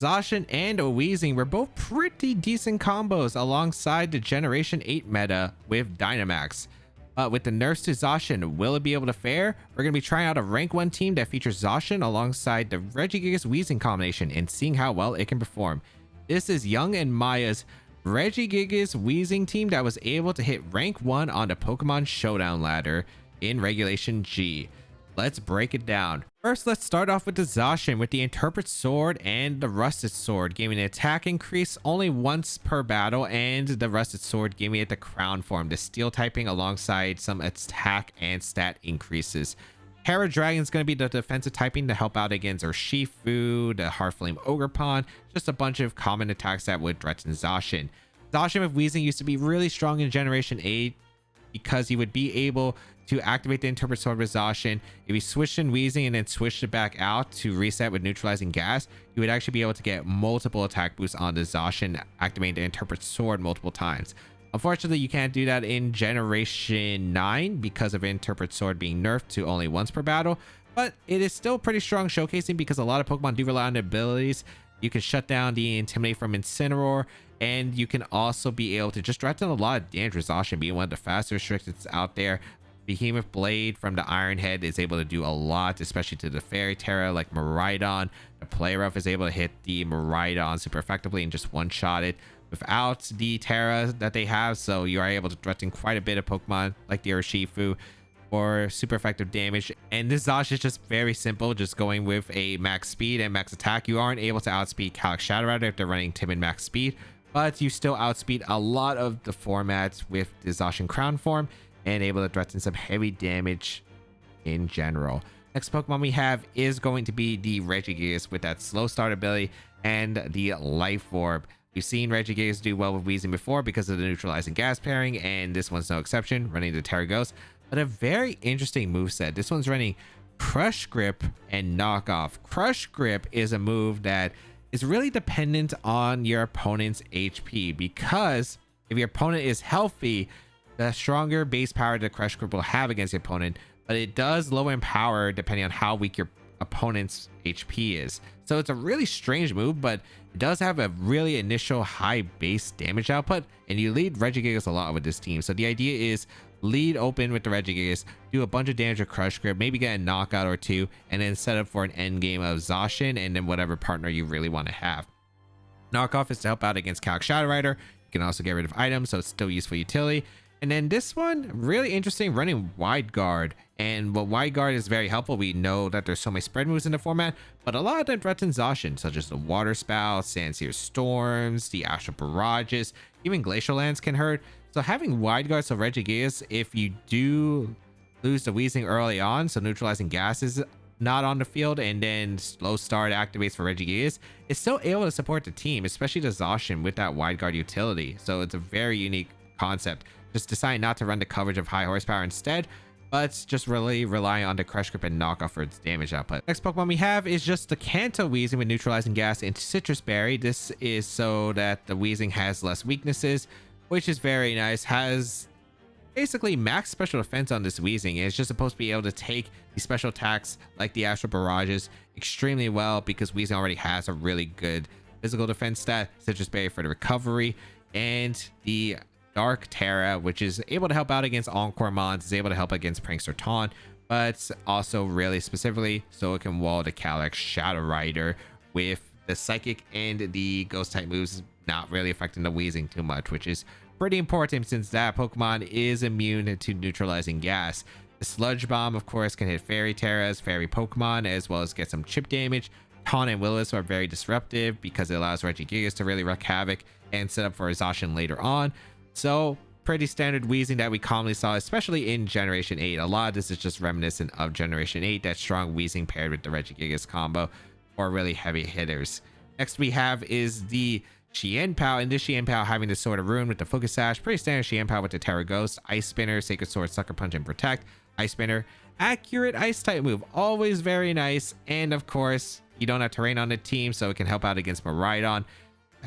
Zacian and Weezing were both pretty decent combos alongside the Generation 8 meta with Dynamax. But with the nerfs to Zacian, will it be able to fare? We're going to be trying out a rank 1 team that features Zacian alongside the Regigigas Weezing combination and seeing how well it can perform. This is Young and Maya's Regigigas Weezing team that was able to hit rank 1 on the Pokemon Showdown Ladder in Regulation G. Let's break it down. First, let's start off with the Zacian with the Interpret Sword and the Rusted Sword, giving an attack increase only once per battle, and the Rusted Sword giving it the Crown form, the Steel typing alongside some attack and stat increases. Terra Dragon is going to be the defensive typing to help out against Urshifu, the Heartflame Ogerpon, just a bunch of common attacks that would threaten Zacian. Zacian with Weezing used to be really strong in Generation 8 because he would be able to activate the Interpret Sword with Zacian. If he switched in Weezing and then switched it back out to reset with Neutralizing Gas, you would actually be able to get multiple attack boosts on the Zacian, activating the Interpret Sword multiple times. Unfortunately, you can't do that in Generation 9 because of Interpret Sword being nerfed to only once per battle, but it is still pretty strong showcasing because a lot of Pokemon do rely on the abilities. You can shut down the Intimidate from Incineroar, and you can also be able to just threaten a lot of damage with Zacian, being one of the fastest restricted out there. Behemoth Blade from the Iron Head is able to do a lot, especially to the Fairy Terra like Miraidon. The Play Rough is able to hit the Miraidon super effectively and just one-shot it without the Terra that they have, so you are able to threaten quite a bit of Pokemon like the Urshifu for super effective damage. And this Zacian is just very simple, just going with a max speed and max attack. You aren't able to outspeed Calyx Shadow Rider if they're running timid max speed, but you still outspeed a lot of the formats with the Zacian Crown form and able to threaten some heavy damage in general. Next Pokemon we have is going to be the Regigigas with that slow start ability and the Life Orb. We've seen Regigigas do well with Weezing before because of the Neutralizing Gas pairing, and this one's no exception, running the Terra Ghost. But a very interesting moveset. This one's running Crush Grip and Knock Off. Crush Grip is a move that is really dependent on your opponent's HP, because if your opponent is healthy, the stronger base power the Crush Grip will have against the opponent, but it does lower in power depending on how weak your opponent's HP is. So it's a really strange move, but it does have a really initial high base damage output, and you lead Regigigas a lot with this team. So the idea is lead open with the Regigigas, do a bunch of damage with Crush Grip, maybe get a knockout or two, and then set up for an end game of Zacian and then whatever partner you really want to have. Knockoff is to help out against Calyx Shadow Rider. You can also get rid of items, so it's still useful utility. And then this one, really interesting, running Wide Guard. And while Wide Guard is very helpful, we know that there's so many spread moves in the format, but a lot of them threaten Zacian, such as the Water Spout, Sandsear Storms, the Astral Barrages, even Glacial Lands can hurt. So having Wide Guard, so Regigigas, if you do lose the Weezing early on, so Neutralizing Gas is not on the field, and then Slow Start activates for Regigigas, it's still able to support the team, especially the Zacian with that Wide Guard utility. So it's a very unique concept. Just decide not to run the coverage of high horsepower instead, but just really rely on the Crush Grip and Knockoff for its damage output. Next Pokemon we have is just the Kanto Weezing with Neutralizing Gas into Citrus Berry. This is so that the Weezing has less weaknesses, which is very nice. Has basically max special defense on this Weezing. It's just supposed to be able to take the special attacks like the Astral Barrages extremely well, because Weezing already has a really good physical defense stat. Citrus Berry for the recovery, and the Dark Terra, which is able to help out against Encore Mons, is able to help against Prankster Taunt, but also really specifically so it can wall the Calyx Shadow Rider, with the Psychic and the Ghost type moves not really affecting the Weezing too much, which is pretty important since that Pokemon is immune to Neutralizing Gas. The Sludge Bomb, of course, can hit Fairy Terras, Fairy Pokemon, as well as get some chip damage. Taunt and Willis are very disruptive because it allows Regigigas to really wreak havoc and set up for a Zacian later on. So pretty standard Weezing that we commonly saw, especially in Generation 8. A lot of this is just reminiscent of Generation 8, that strong Weezing paired with the Regigigas combo for really heavy hitters. Next we have is the Xianpao, and this Xianpao having the Sword of Ruin with the Focus Sash. Pretty standard Xianpao with the Terra Ghost, Ice Spinner, Sacred Sword, Sucker Punch, and Protect. Ice Spinner, accurate Ice type move, always very nice. And of course, you don't have terrain on the team, so it can help out against Miraidon.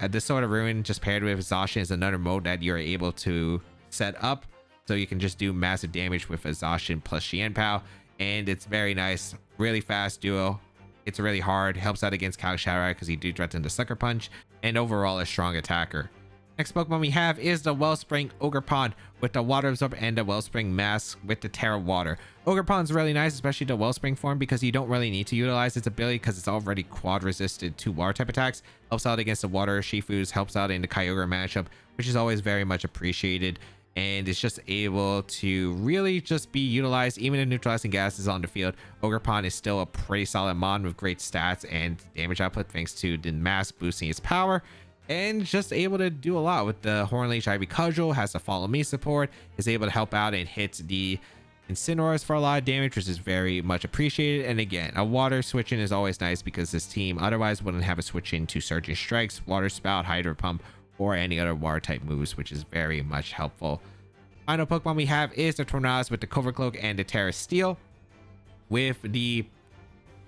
The Sword of Ruin just paired with Zacian is another mode that you're able to set up, so you can just do massive damage with a Zacian plus Xianpao, and it's very nice, really fast duo. It's really hard, helps out against Calyx Shadow Rider because you do threaten the Sucker Punch, and overall a strong attacker. Next Pokemon we have is the Wellspring Ogerpon with the Water Absorb and the Wellspring Mask with the Terra Water. Ogerpon's really nice, especially the Wellspring form, because you don't really need to utilize its ability because it's already quad resisted to water type attacks. Helps out against the Water Shifus, helps out in the Kyogre matchup, which is always very much appreciated. And it's just able to really just be utilized even if neutralizing gas is on the field. Ogerpon is still a pretty solid mon with great stats and damage output thanks to the mask boosting its power, and just able to do a lot with the Hornleech Ivy Cudgel. Has the Follow Me support, is able to help out and hit the Incineroars for a lot of damage, which is very much appreciated. And again, a water switch in is always nice because this team otherwise wouldn't have a switch into Surging Strikes, Water Spout, Hydro Pump, or any other water type moves, which is very much helpful. Final Pokemon we have is the Tornadus with the Covert Cloak and the Terra Steel with the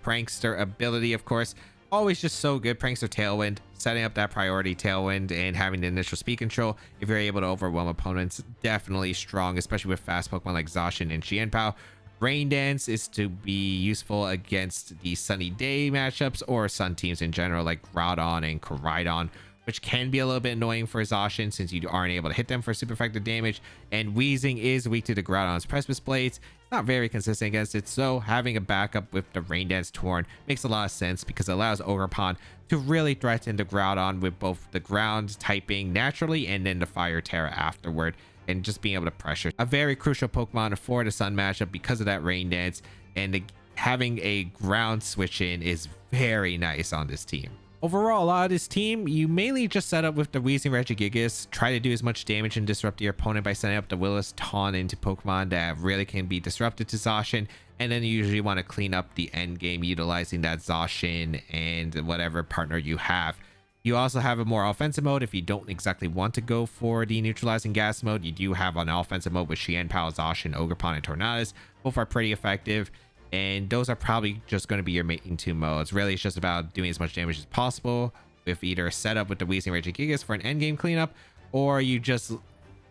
Prankster ability, of course. Always just so good. Prankster Tailwind, setting up that priority Tailwind and having the initial speed control. If you're able to overwhelm opponents, definitely strong, especially with fast Pokemon like Zacian and Xianpao. Rain Dance is to be useful against the Sunny Day matchups or Sun teams in general, like Groudon and Koraidon, which can be a little bit annoying for Zacian since you aren't able to hit them for super effective damage. And Weezing is weak to the Groudon's Precipice Blades. It's not very consistent against it, so having a backup with the Rain Dance Torn makes a lot of sense because it allows Ogerpon to really threaten the Groudon with both the ground typing naturally and then the Fire Terra afterward, and just being able to pressure. A very crucial Pokemon for the Sun matchup because of that Rain Dance, and having a ground switch in is very nice on this team. Overall, a lot of this team, you mainly just set up with the Weezing Regigigas, try to do as much damage and disrupt your opponent by setting up the Willis Taunt into Pokemon that really can be disrupted to Zacian, and then you usually want to clean up the end game utilizing that Zacian and whatever partner you have. You also have a more offensive mode if you don't exactly want to go for the neutralizing gas mode. You do have an offensive mode with Xianpao, Zacian, Ogerpon, and Tornadus. Both are pretty effective. And those are probably just going to be your main two modes. Really, it's just about doing as much damage as possible with either a setup with the Weezing Regigigas for an endgame cleanup, or you just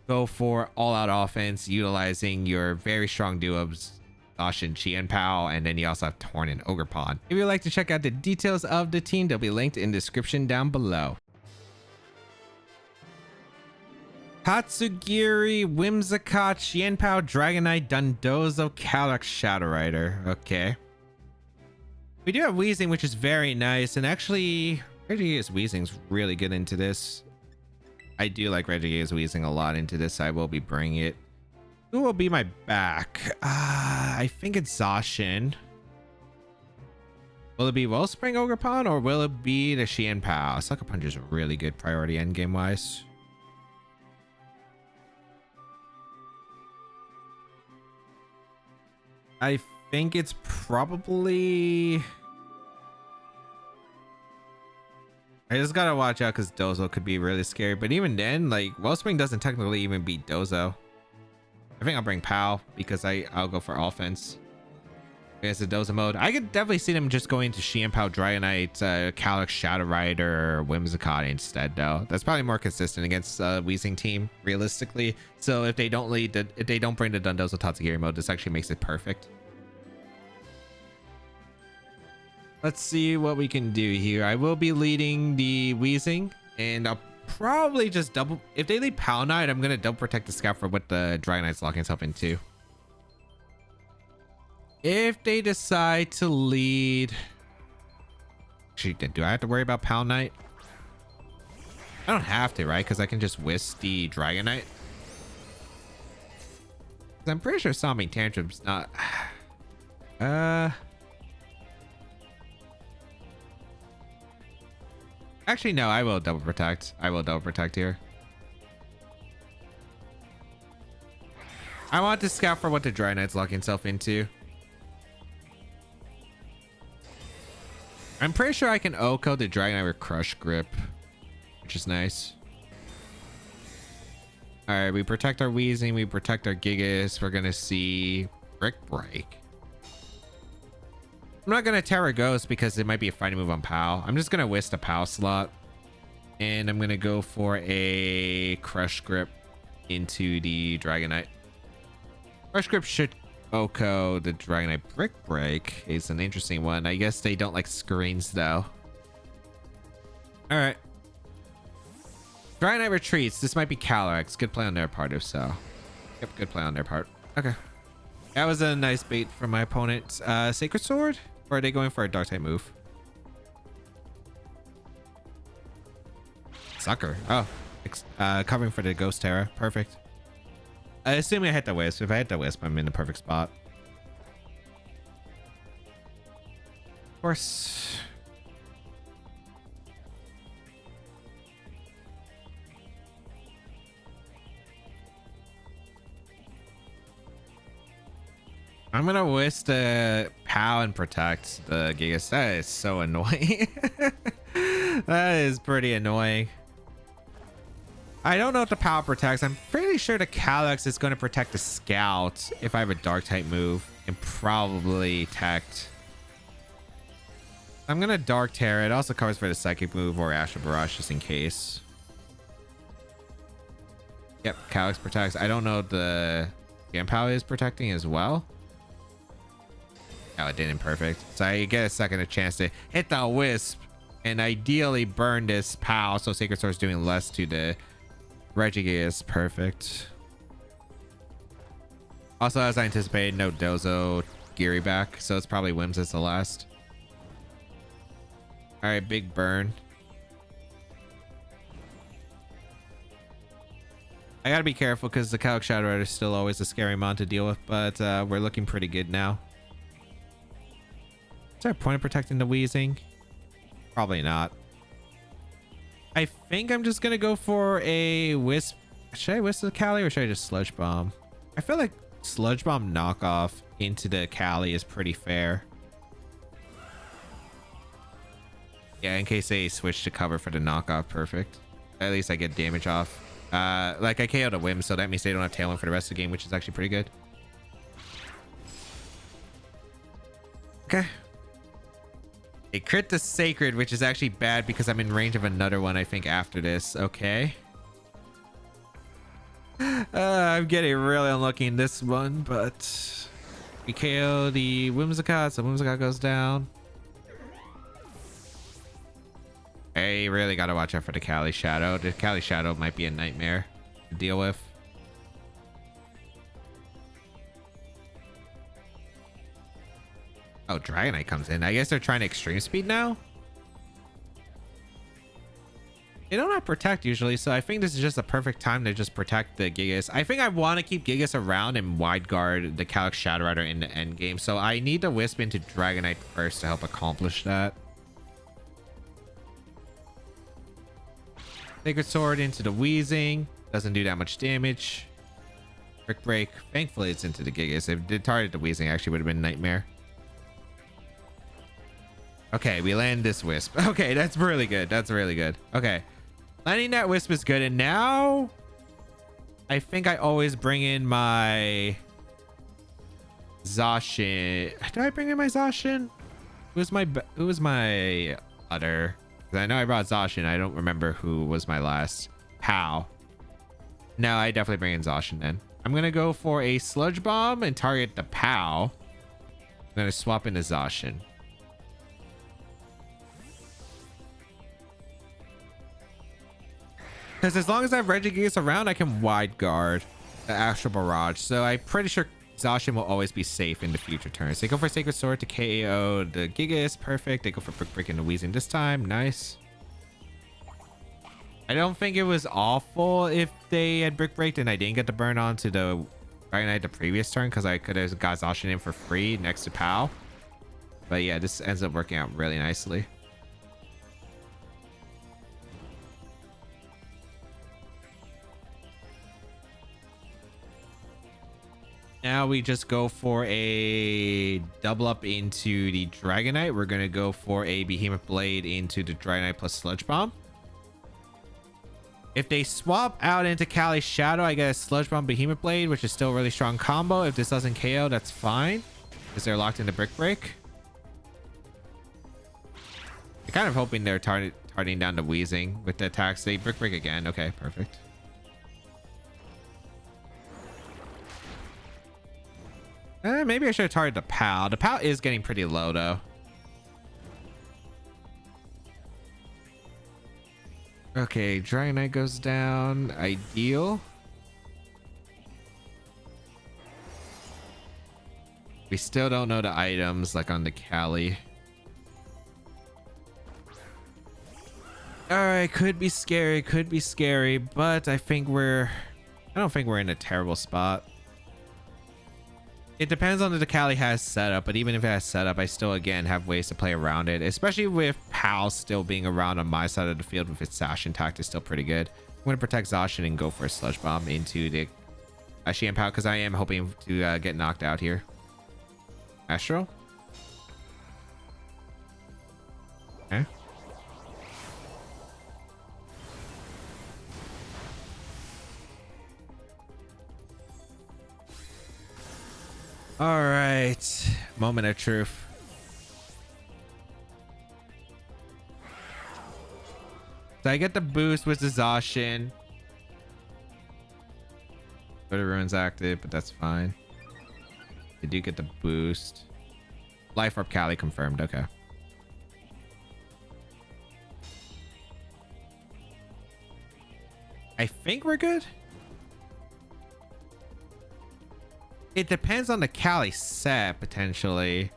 go for all-out offense utilizing your very strong duos, Zacian, Xianpao, and then you also have Torn and Ogerpon. If you'd like to check out the details of the team, they'll be linked in the description down below. Tatsugiri, Whimsicott, Xianpao, Dragonite, Dondozo, Calyx, Shadow Rider. Okay. We do have Weezing, which is very nice. And actually, Regigigas Weezing's really good into this. I do like Regigigas Weezing a lot into this. I will be bringing it. Who will be my back? I think it's Zacian. Will it be Wellspring Ogerpon or will it be the Xianpao? Sucker Punch is a really good priority endgame wise. I think it's probably... I just gotta watch out because Dozo could be really scary. But even then, like, Wellspring doesn't technically even beat Dozo. I think I'll bring Pal because I'll go for offense. Against the Dozo mode. I could definitely see them just going to Xianpao, Dragonite, Calyx, Shadow Rider, Whimsicott instead, though. That's probably more consistent against Weezing team, realistically. So if they don't bring the Dondozo Tatsugiri mode, this actually makes it perfect. Let's see what we can do here. I will be leading the Weezing, and I'll probably just double... If they lead Pal Knight, I'm going to double protect the Scout for what the Dragonite's locking itself into. If they decide to lead... Actually, do I have to worry about Pal Knight? I don't have to, right? Because I can just whisk the Dragonite. I'm pretty sure Stomping Tantrum's not... Actually, no, I will double protect. I will double protect here. I want to scout for what the Dragonite's locking itself into. I'm pretty sure I can OHKO the Dragonite with Crush Grip, which is nice. All right, we protect our Weezing, we protect our Gigas. We're gonna see Brick Break. I'm not gonna Terra Ghost because it might be a fighting move on Pal. I'm just gonna whisk the Pal slot, and I'm gonna go for a Crush Grip into the Dragonite. Crush Grip should Oko, the Dragonite Brick Break is an interesting one. I guess they don't like screens though. All right. Dragonite retreats. This might be Calyrex. Good play on their part if so. Yep, good play on their part. Okay. That was a nice bait from my opponent. Sacred Sword? Or are they going for a dark type move? Sucker. Oh. Covering for the Ghost Terra. Perfect. Assuming I hit the Wisp. If I hit the Wisp, I'm in the perfect spot. Of course. I'm gonna Wisp the POW and protect the Gigas. That is so annoying. That is pretty annoying. I don't know if the POW protects. I'm pretty sure the Calyrex is going to protect the Scout if I have a dark type move and probably Tect. I'm gonna Dark Terra. It also covers for the Psychic move or Astral Barrage just in case. Yep, Calyrex protects. I don't know if the Gampow is protecting as well. Oh, it didn't. Perfect. So I get a second chance to hit the Wisp and ideally burn this POW so Sacred Sword's doing less to the Regigigas. Perfect. Also, as I anticipated, no Dozo Geary back, so it's probably Wims as the last. All right, big burn. I gotta be careful because the Calyrex Shadow Rider is still always a scary mon to deal with, but we're looking pretty good now. Is there a point of protecting the Weezing? Probably not. I think I'm just gonna go for a Wisp. Should I Wisp the Cali or should I just Sludge Bomb? I feel like Sludge Bomb knockoff into the Cali is pretty fair. Yeah, in case they switch to cover for the knockoff. Perfect. At least I get damage off. Like I KO'd a Whim, so that means they don't have Tailwind for the rest of the game, which is actually pretty good. Okay. A crit the Sacred, which is actually bad because I'm in range of another one, I think, after this. Okay. I'm getting really unlucky in this one, but we KO the Whimsicott, so Whimsicott goes down. I really got to watch out for the Cali Shadow. The Cali Shadow might be a nightmare to deal with. Oh, Dragonite comes in. I guess they're trying to extreme speed now. They don't have protect usually, so I think this is just a perfect time to just protect the Gigas. I think I want to keep Gigas around and wide guard the Calyrex Shadow Rider in the end game, so I need to Wisp into Dragonite first to help accomplish that. Sacred Sword into the Weezing. Doesn't do that much damage. Brick Break. Thankfully, it's into the Gigas. If it did target the Weezing, actually would have been a nightmare. Okay, we land this Wisp. Okay, that's really good. That's really good. Okay. Landing that Wisp is good. And now I think I always bring in my Zacian. Did I bring in my Zacian? Who was my other? I know I brought Zacian. I don't remember who was my last. How? No, I definitely bring in Zacian then. I'm going to go for a Sludge Bomb and target the POW. I'm going to swap into Zacian. Because as long as I have Regigigas around, I can wide guard the Astral Barrage. So I'm pretty sure Zacian will always be safe in the future turns. They go for Sacred Sword to KO the Gigas. Perfect. They go for Brick Break and the Weezing this time. Nice. I don't think it was awful if they had Brick Break and I didn't get the burn onto the Dragonite the previous turn because I could have got Zacian in for free next to POW. But yeah, this ends up working out really nicely. Now we just go for a double up into the Dragonite. We're going to go for a Behemoth Blade into the Dragonite plus Sludge Bomb. If they swap out into Cali Shadow, I get a Sludge Bomb Behemoth Blade, which is still a really strong combo. If this doesn't KO, that's fine, because they're locked into Brick Break. I'm kind of hoping they're targeting down the Weezing with the attacks. They Brick Break again. Okay, perfect. Maybe I should have targeted the POW. The POW is getting pretty low though. Okay, Dragonite goes down. Ideal. We still don't know the items like on the Cali. All right, could be scary, but I don't think we're in a terrible spot. It depends on if the Cali has setup, but even if it has setup, I still again have ways to play around it, especially with PAL still being around on my side of the field with its Zacian tact is still pretty good. I'm going to protect Zacian and go for a Sludge Bomb into the Zacian PAL because I am hoping to get knocked out here. Astro? Okay. All right, moment of truth. So I get the boost with the Zacian. But the rune's active, but that's fine. I do get the boost. Life Orb Cali confirmed. Okay. I think we're good. It depends on the Cali set potentially,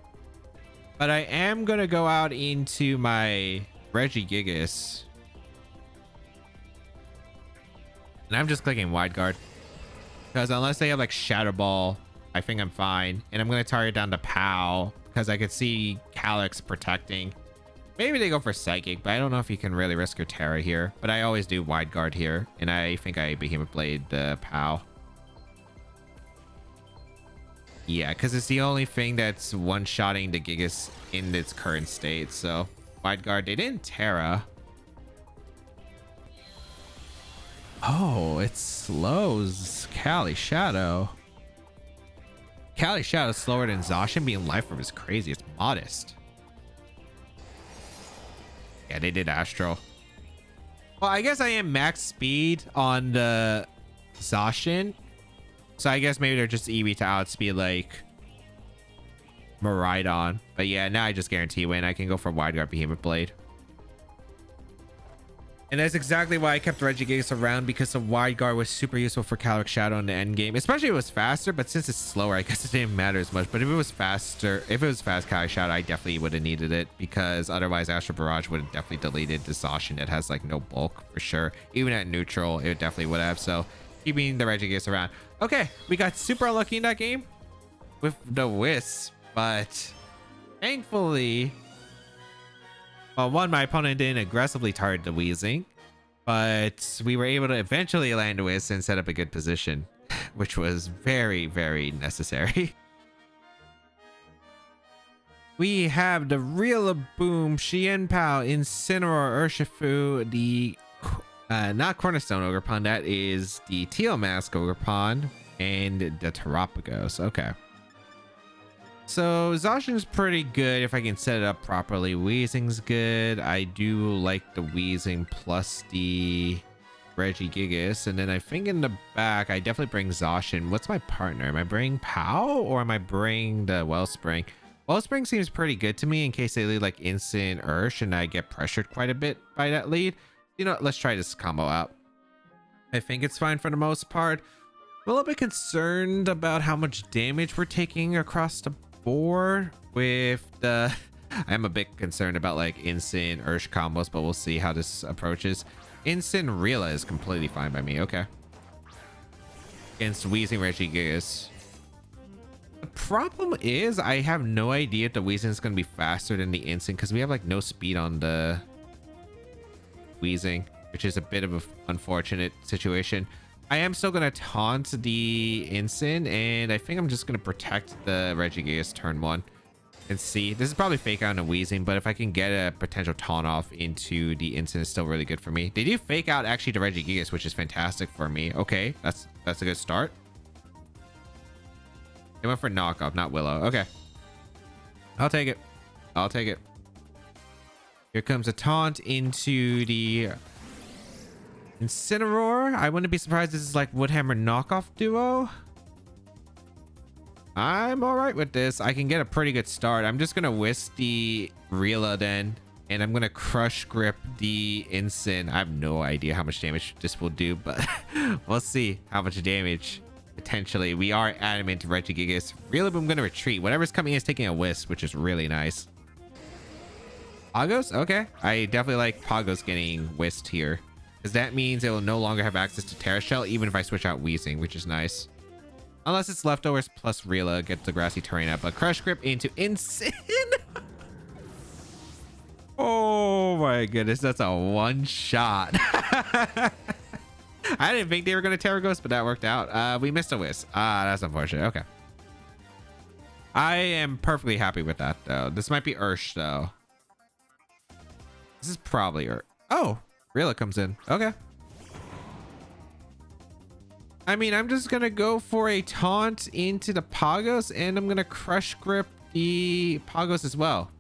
but I am gonna go out into my Regigigas, and I'm just clicking Wide Guard because unless they have like Shadow Ball, I think I'm fine. And I'm gonna target down the POW because I could see Calyx protecting. Maybe they go for Psychic, but I don't know if you can really risk your Terra here. But I always do Wide Guard here, and I think I Behemoth Blade the POW. Yeah, because it's the only thing that's one-shotting the Gigas in its current state. So, Wide Guard. They didn't Terra. Oh, it slows Cali Shadow. Cali Shadow slower than Zacian. Being Life Orb is crazy. It's modest. Yeah, they did Astro. Well, I guess I am max speed on the Zacian. So I guess maybe they're just EV to outspeed like Miraidon. But yeah, now I just guarantee win. I can go for Wide Guard Behemoth Blade. And that's exactly why I kept Regigigas around, because the Wide Guard was super useful for Calyx Shadow in the end game. Especially if it was faster, but since it's slower, I guess it didn't matter as much. But if it was faster, if it was fast Calyx Shadow, I definitely would have needed it, because otherwise Astral Barrage would have definitely deleted the Zacian that has like no bulk for sure. Even at neutral, it definitely would have. So keeping the Regigigas around. Okay, we got super unlucky in that game with the Wisp, but thankfully, well, one, my opponent didn't aggressively target the Weezing, but we were able to eventually land a Wisp and set up a good position, which was very, very necessary. We have the Rillaboom, Xianpao, Incineroar, Urshifu, the not Cornerstone Ogerpon, that is the Teal Mask Ogerpon, and the Terapagos. Okay. So Zacian's pretty good if I can set it up properly. Weezing's good. I do like the Weezing plus the Regigigas. And then I think in the back, I definitely bring Zacian. What's my partner? Am I bringing POW or am I bringing the Wellspring? Wellspring seems pretty good to me in case they lead like instant Ursh and I get pressured quite a bit by that lead. You know, let's try this combo out. I think it's fine for the most part. I'm a little bit concerned about how much damage we're taking across the board with the... I'm a bit concerned about like instant Ursh combos, but we'll see how this approaches. Instant Rila is completely fine by me. Okay. Against Weezing Regigigas. The problem is I have no idea if the Weezing is going to be faster than the instant, because we have like no speed on the Weezing, which is a bit of an unfortunate situation. I am still going to taunt the instant, and I think I'm just going to protect the Regigigas turn one and see. This is probably fake out on a Weezing, but if I can get a potential taunt off into the instant, it's still really good for me. They do fake out actually the Regigigas, which is fantastic for me. Okay, that's a good start. They went for knockoff, not Willow. Okay, I'll take it. I'll take it. Here comes a taunt into the Incineroar. I wouldn't be surprised this is like Woodhammer knockoff duo. I'm all right with this. I can get a pretty good start. I'm just gonna whisk the Rila then, and I'm gonna crush grip the Incin. I have no idea how much damage this will do, but we'll see how much damage potentially. We are adamant Regigigas. Rila, I'm gonna retreat. Whatever's coming in is taking a whisk, which is really nice. Pagos? Okay. I definitely like Pagos getting whisked here, because that means it will no longer have access to Terra Shell, even if I switch out Weezing, which is nice. Unless it's leftovers plus Rila gets the grassy terrain up. But crush grip into Incin. Oh my goodness, that's a one shot. I didn't think they were going to Terra Ghost, but that worked out. We missed a whisk. That's unfortunate. Okay. I am perfectly happy with that though. This might be Ursh though. This is probably Ursh. Oh, Rila comes in. Okay. I mean, I'm just gonna go for a taunt into the Pagos, and I'm gonna crush grip the Pagos as well.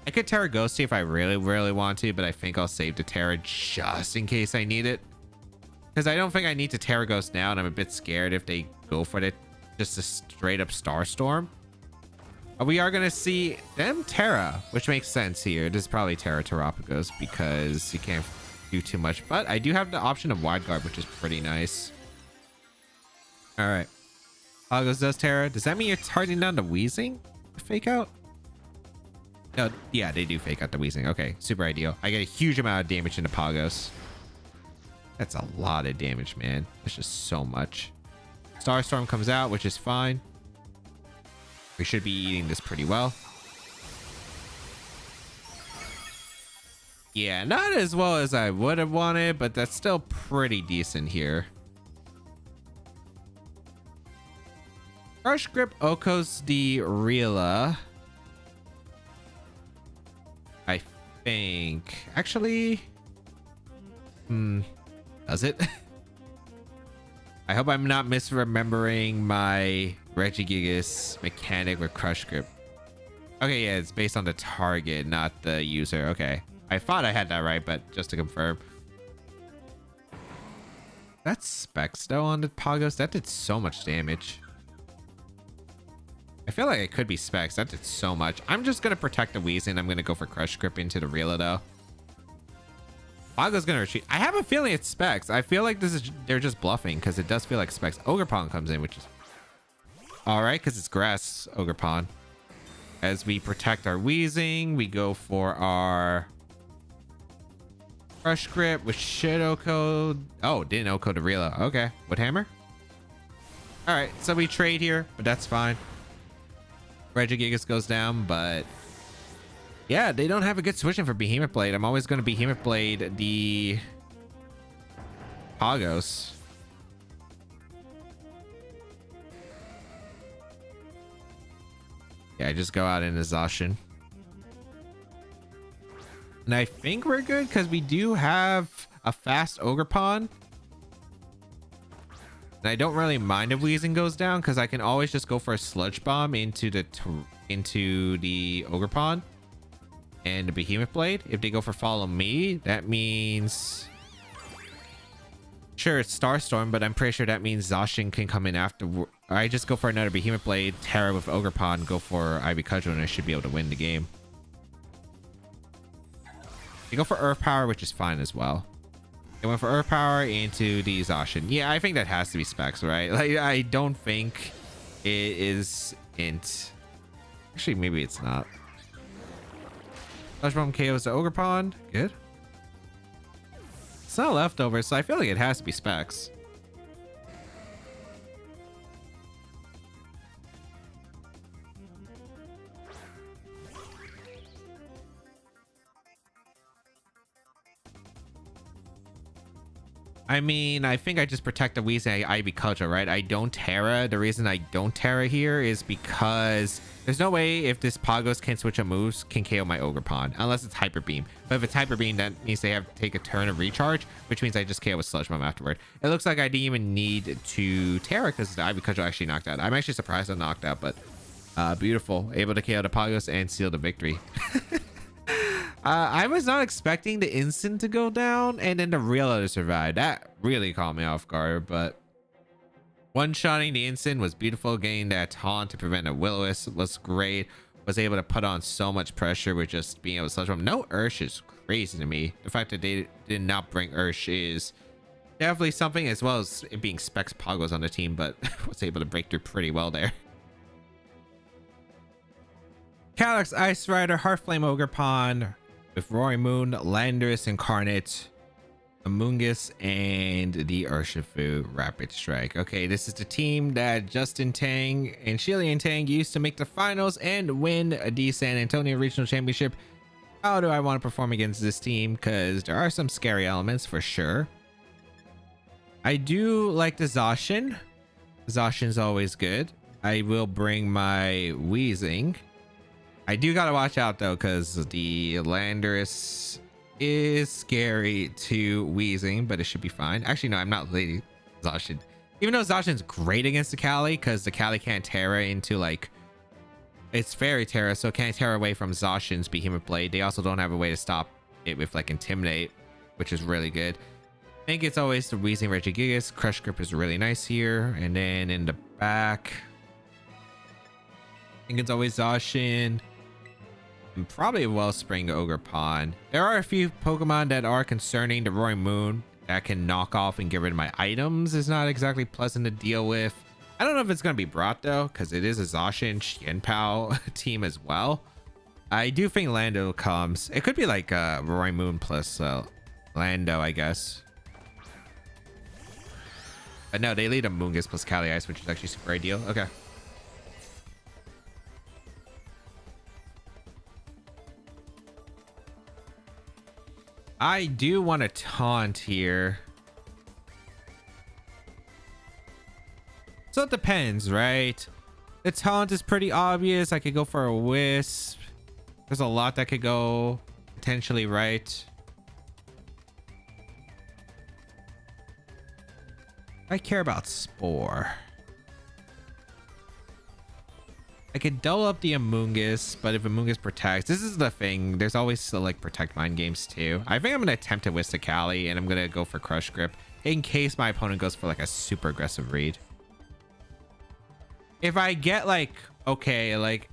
I could Terra Ghosty if I really want to, but I think I'll save the Terra just in case I need it, because I don't think I need to Terra Ghost now, and I'm a bit scared if they go for it just a straight up Starstorm. We are gonna see them Terra, which makes sense here. This is probably Terra Terrapagos because you can't do too much, but I do have the option of Wide Guard, which is pretty nice. All right, Pagos does Terra. Does that mean you're targeting down the Weezing to fake out? No, yeah, they do fake out the Weezing. Okay, super ideal. I get a huge amount of damage into Pagos. That's a lot of damage, man. That's just so much. Starstorm comes out, which is fine. We should be eating this pretty well. Yeah, not as well as I would have wanted, but that's still pretty decent here. Crush grip Okos the Rila. I think actually does it? I hope I'm not misremembering my Regigigas mechanic with crush grip. Okay, yeah, it's based on the target, not the user. Okay, I thought I had that right, but just to confirm. That's Specs though on the Pagos. That did so much damage. I feel like it could be Specs. That did so much. I'm just going to protect the Weezing. I'm going to go for Crush Grip into the Rila though. Pagos going to retreat. I have a feeling it's Specs. I feel like they're just bluffing because it does feel like Specs. Ogerpon comes in, which is all right because it's Grass Ogerpon. As we protect our Weezing, we go for our Crush Grip with should OHKO. Oh, didn't OHKO the Rila. Okay. Wood Hammer. All right. So we trade here, but that's fine. Regigigas goes down, but yeah, they don't have a good switch in for Behemoth Blade. I'm always going to Behemoth Blade the Pagos. Yeah, I just go out into Zacian. And I think we're good because we do have a fast Ogerpon. And I don't really mind if Weezing goes down because I can always just go for a Sludge Bomb into the Ogerpon and the Behemoth Blade. If they go for Follow Me, that means sure it's Starstorm, but I'm pretty sure that means Zacian can come in after. I just go for another Behemoth Blade, Terra with Ogerpon, go for Ivy Cudgel, and I should be able to win the game. You go for Earth Power, which is fine as well. I went for Earth Power into the Zacian. Yeah, I think that has to be Specs, right? Like, I don't think it is int. Actually, maybe it's not. Sludge Bomb KOs the Ogerpon. Good. It's not leftover, so I feel like it has to be Specs. I mean, I think I just protect the Weezing Ivy Cudgel, right? I don't Terra. The reason I don't Terra here is because there's no way if this Pagos can switch up moves can KO my Ogerpon unless it's Hyper Beam. But if it's Hyper Beam, that means they have to take a turn of recharge, which means I just KO with Sludge Bomb afterward. It looks like I didn't even need to Terra because the Ivy Cudgel actually knocked out. I'm actually surprised I knocked out, but beautiful. Able to KO the Pagos and seal the victory. I was not expecting the Instant to go down and then the Rila to survive. That really caught me off guard, but One-shotting the instant was beautiful. Getting that taunt to prevent a Will-O-Wisp was great. Was able to put on so much pressure with just being able to sludge bomb. No Ursh is crazy to me. The fact that they did not bring Ursh is definitely something, as well as it being Specs Poggles on the team, but was able to break through pretty well there. Calyx Ice Rider, Heartflame Ogerpon with Roaring Moon, Landorus Incarnate, Amoonguss, and the Urshifu Rapid Strike. Okay, this is the team that Justin Tang and Shilian Tang used to make the finals and win the San Antonio Regional Championship. How do I want to perform against this team? Because there are some scary elements for sure. I do like the Zacian. Zacian's always good. I will bring my Weezing. I do gotta watch out though, because the Landorus is scary to Weezing, but it should be fine. Actually, no, I'm not Lady Zacian. Even though Zacian's great against the Cali, because the Cali can't Terra into like, it's Fairy Terra, so it can't Terra away from Zacian's Behemoth Blade. They also don't have a way to stop it with like Intimidate, which is really good. I think it's always the Weezing Regigigas. Crush Grip is really nice here. And then in the back, I think it's always Zacian. And probably a Wellspring Ogerpon. There are a few Pokemon that are concerning. The Roaring Moon that can knock off and get rid of my items is not exactly pleasant to deal with. I don't know if it's going to be brought though, because it is a Zacian Xianpao team as well. I do think Lando comes. It could be like Roaring Moon plus Lando, I guess. But no, they lead a Amoonguss plus Cali Ice, which is actually super ideal. Okay. I do want to taunt here. So it depends, right? The taunt is pretty obvious. I could go for a Wisp. There's a lot that could go potentially right. I care about Spore. I could double up the Amoonguss, but if Amoonguss protects, this is the thing. There's always like protect mind games too. I think I'm gonna attempt to Wisp the Cali, and I'm gonna go for Crush Grip in case my opponent goes for like a super aggressive read. If I get like, okay, like,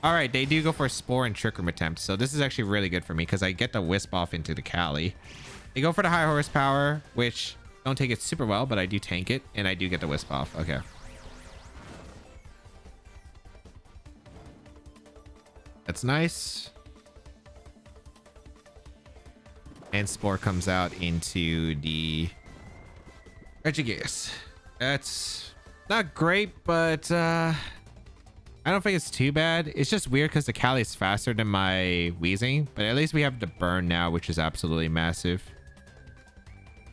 all right, they do go for a Spore and Trick Room attempt, so this is actually really good for me because I get the Wisp off into the Cali. They go for the high horsepower, which don't take it super well, but I do tank it, and I do get the Wisp off. Okay. That's nice. And Spore comes out into the Regigigas. That's not great, but I don't think it's too bad. It's just weird because the Cali is faster than my Weezing, but at least we have the burn now, which is absolutely massive.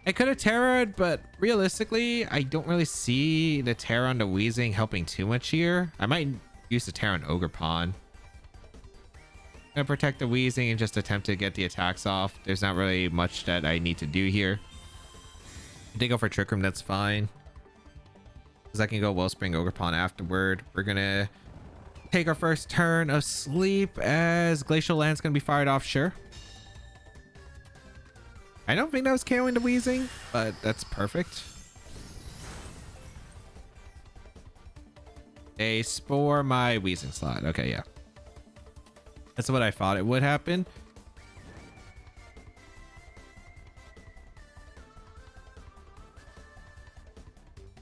I could have Terra'd, but realistically, I don't really see the Terra on the Weezing helping too much here. I might use the Terra on Ogerpon. I'm gonna protect the Weezing and just attempt to get the attacks off. There's not really much that I need to do here. If they go for Trick Room, that's fine. Because I can go Wellspring Ogerpon afterward. We're gonna take our first turn of sleep as Glacial Land's gonna be fired off, sure. I don't think that was KOing the Weezing, but that's perfect. They Spore my Weezing slot. Okay, yeah. That's what I thought it would happen.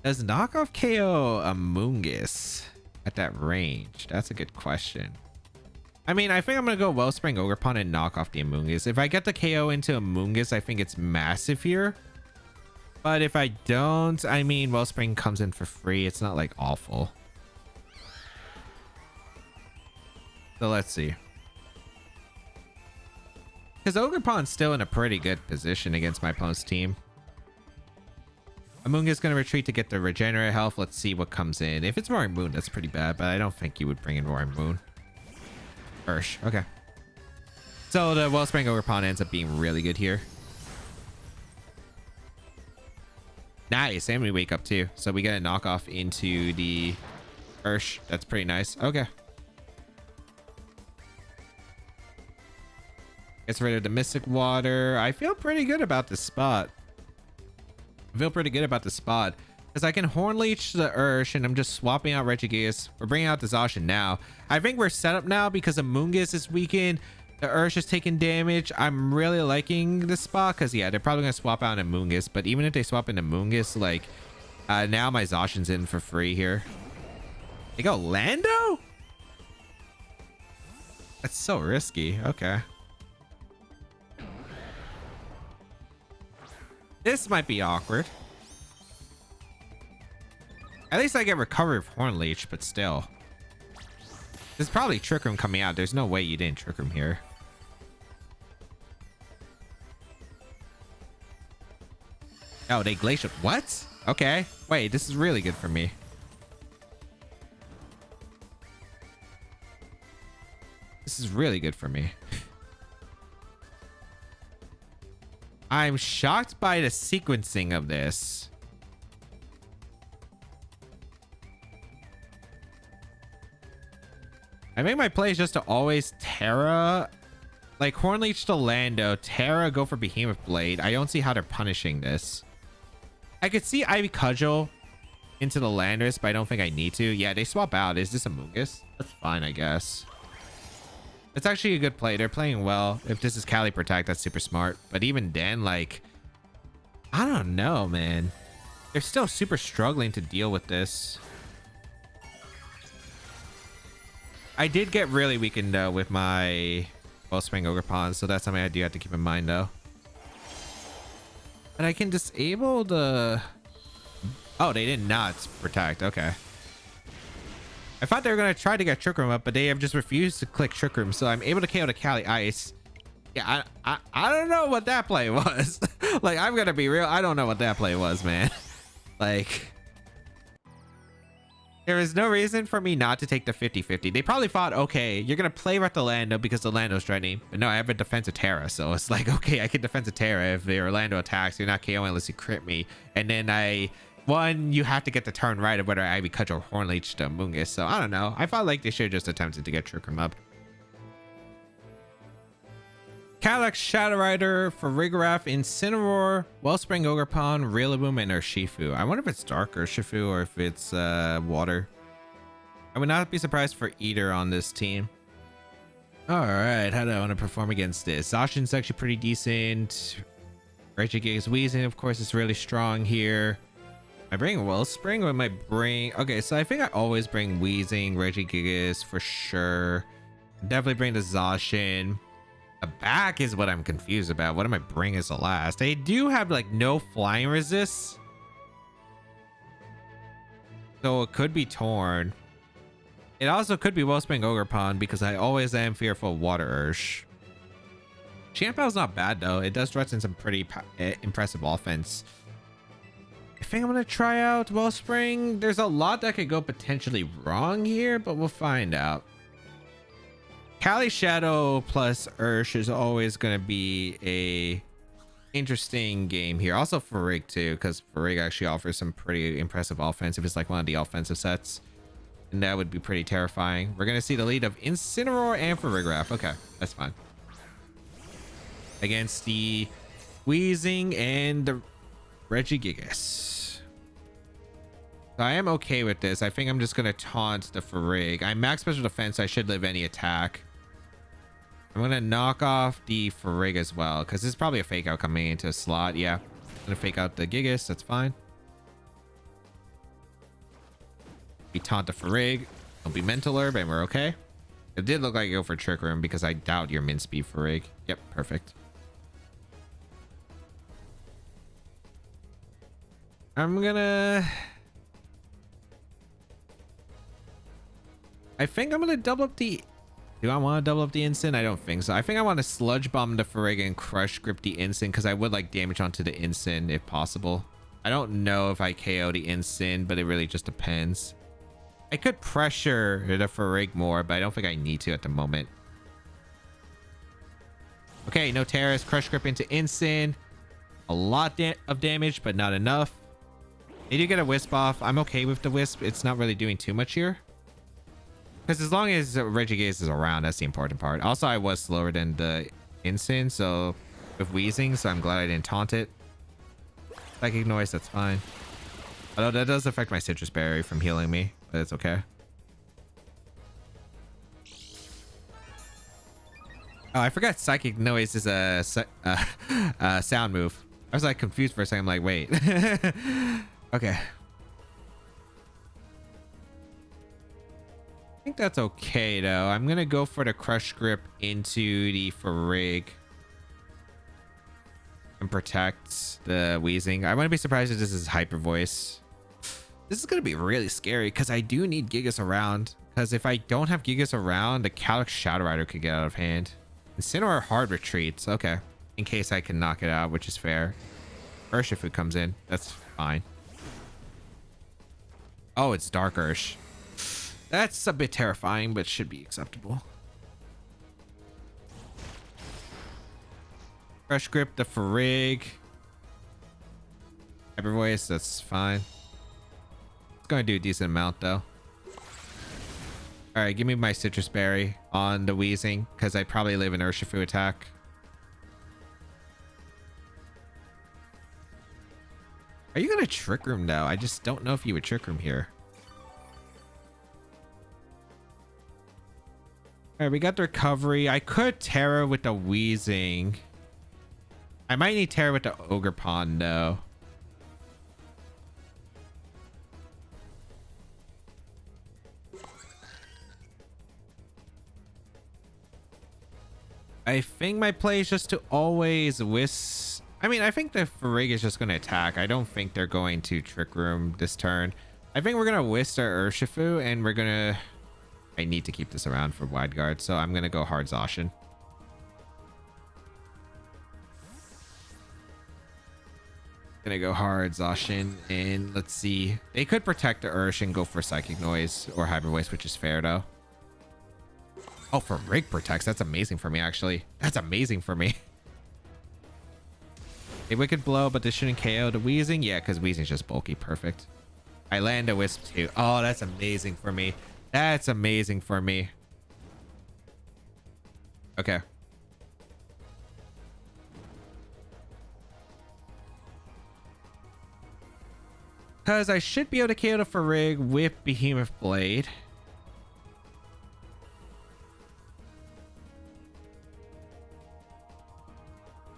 Does knockoff KO Amoonguss at that range? That's a good question. I mean, I think I'm gonna go Wellspring Ogerpon and knock off the Amoonguss. If I get the KO into Amoonguss, I think it's massive here. But if I don't, I mean, Wellspring comes in for free. It's not like awful. So let's see. Because Ogerpon's still in a pretty good position against my opponent's team. Amoonguss is going to retreat to get the regenerate health. Let's see what comes in. If it's Roaring Moon, that's pretty bad, but I don't think you would bring in Roaring Moon. Ursh, okay. So the Wellspring Ogerpon ends up being really good here. Nice, and we wake up too. So we get a knockoff into the Ursh. That's pretty nice. Okay. Gets rid of the Mystic Water. I feel pretty good about this spot. Because I can Horn Leech the Ursh, and I'm just swapping out Regigigas. We're bringing out the Zacian now. I think we're set up now because Amoonguss is weakened. The Ursh is taking damage. I'm really liking this spot because, yeah, they're probably going to swap out an Amoonguss. But even if they swap in Amoonguss, like, now my Zacian's in for free here. They go Lando? That's so risky. Okay. This might be awkward. At least I get recovery of Horn Leech, but still. There's probably Trick Room coming out. There's no way you didn't Trick Room here. Oh, they Glacial. What? Okay. Wait, this is really good for me. This is really good for me. I'm shocked by the sequencing of this. I make my plays just to always Terra, like Horn Leech to Lando, Terra, go for Behemoth Blade. I don't see how they're punishing this. I could see Ivy Cudgel into the Landorus, but I don't think I need to. Yeah, they swap out. Is this Amoonguss? That's fine, I guess. It's actually a good play. They're playing well. If this is Cali Protect, that's super smart. But even then, like, I don't know, man. They're still super struggling to deal with this. I did get really weakened, though, with my Wellspring Ogerpon, so that's something I do have to keep in mind, though. But I can disable the... Oh, they did not protect. Okay. I thought they were going to try to get Trick Room up, but they have just refused to click Trick Room, so I'm able to KO the Cali Ice. Yeah, I don't know what that play was. Like, I'm going to be real. I don't know what that play was, man. Like... There is no reason for me not to take the 50-50. They probably thought, okay, you're going to play with the Lando because the Lando's threatening. But no, I have a defensive Terra. So it's like, okay, I can defensive Terra. If the Orlando attacks, you're not KOing unless you crit me. And then you have to get the turn right of whether I be Cudgel or Horn Leech to Amoonguss. So I don't know. I felt like they should have just attempted to get Trick Room up. Calyx, Shadow Rider, Farigiraf, Incineroar, Wellspring Ogerpon, Rillaboom, and Urshifu. I wonder if it's Dark Urshifu or if it's Water. I would not be surprised for either on this team. Alright, how do I want to perform against this? Zacian's actually pretty decent. Regigigas, Weezing, of course, is really strong here. I bring Wellspring or am I bring... Okay, so I think I always bring Weezing, Regigigas for sure. Definitely bring the Zacian. The back is what I'm confused about. What am I bring as the last? They do have like no flying resist, so it could be Torn. It also could be Wellspring Ogerpon because I always am fearful of Water Ursh. Champow's not bad though. It does threaten some pretty impressive offense. I think I'm gonna try out Wellspring. There's a lot that could go potentially wrong here, but we'll find out. Cali Shadow plus Ursh is always going to be a interesting game here. Also Farig too, because Farig actually offers some pretty impressive offense if it's like one of the offensive sets. And that would be pretty terrifying. We're going to see the lead of Incineroar and Farigiraf. Okay, that's fine. Against the Weezing and the Regigigas. So I am okay with this. I think I'm just going to taunt the Farig. I'm max special defense. I should live any attack. I'm going to knock off the Farig as well, because this is probably a fake out coming into a slot. Yeah, I'm going to fake out the Gigas. That's fine. We taunt the Farig. Don't be Mental Herb, and we're okay. It did look like I go for Trick Room because I doubt your min speed Farig. Yep, perfect. I'm gonna... I think I'm gonna double up the... Do I want to double up the Instant? I don't think so. I think I want to Sludge Bomb the Farig and Crush Grip the Instant because I would like damage onto the Instant if possible. I don't know if I KO the Instant, but it really just depends. I could pressure the Farig more, but I don't think I need to at the moment. Okay, no Terrace. Crush Grip into Instant. A lot of damage, but not enough. They do get a Wisp off. I'm okay with the Wisp. It's not really doing too much here. Because as long as Regigigas is around, that's the important part. Also, I was slower than the Instant, so with Weezing, so I'm glad I didn't taunt it. Psychic Noise, that's fine. Although that does affect my citrus berry from healing me, but it's okay. Oh, I forgot psychic noise is a sound move. I was like confused for a second. I'm like, wait. Okay. I think that's okay though. I'm gonna go for the crush grip into the Farig and protect the Weezing. I wouldn't be surprised if this is hyper voice. This is gonna be really scary because I do need Gigas around. Because if I don't have Gigas around, the Calyx Shadow Rider could get out of hand. Incineroar hard retreats. Okay. In case I can knock it out, which is fair. Urshifu comes in. That's fine. Oh, it's Dark Ursh. That's a bit terrifying, but should be acceptable. Crush grip the Farig. Hyper voice, that's fine. It's going to do a decent amount though. All right, give me my citrus berry on the Weezing because I probably live in Urshifu attack. Are you gonna Trick Room though? I just don't know if you would Trick Room here. All right, we got the recovery. I could Terra with the Weezing. I might need Terra with the Ogre Pond though. I think my play is just to always whisk. I mean, I think the Farig is just going to attack. I don't think they're going to Trick Room this turn. I think we're going to whisk our Urshifu and we're going to... I need to keep this around for wide guard, so I'm going to go hard Zacian. Gonna go hard Zacian, and let's see. They could protect the Ursh and go for Psychic Noise or Hyper Voice, which is fair though. Oh, Farig protects. That's amazing for me, actually. That's amazing for me. A Wicked Blow, but this shouldn't KO the Weezing. Yeah, because Weezing's just bulky. Perfect. I land a Wisp too. Oh, that's amazing for me. That's amazing for me. Okay. Because I should be able to KO the Farig with Behemoth Blade.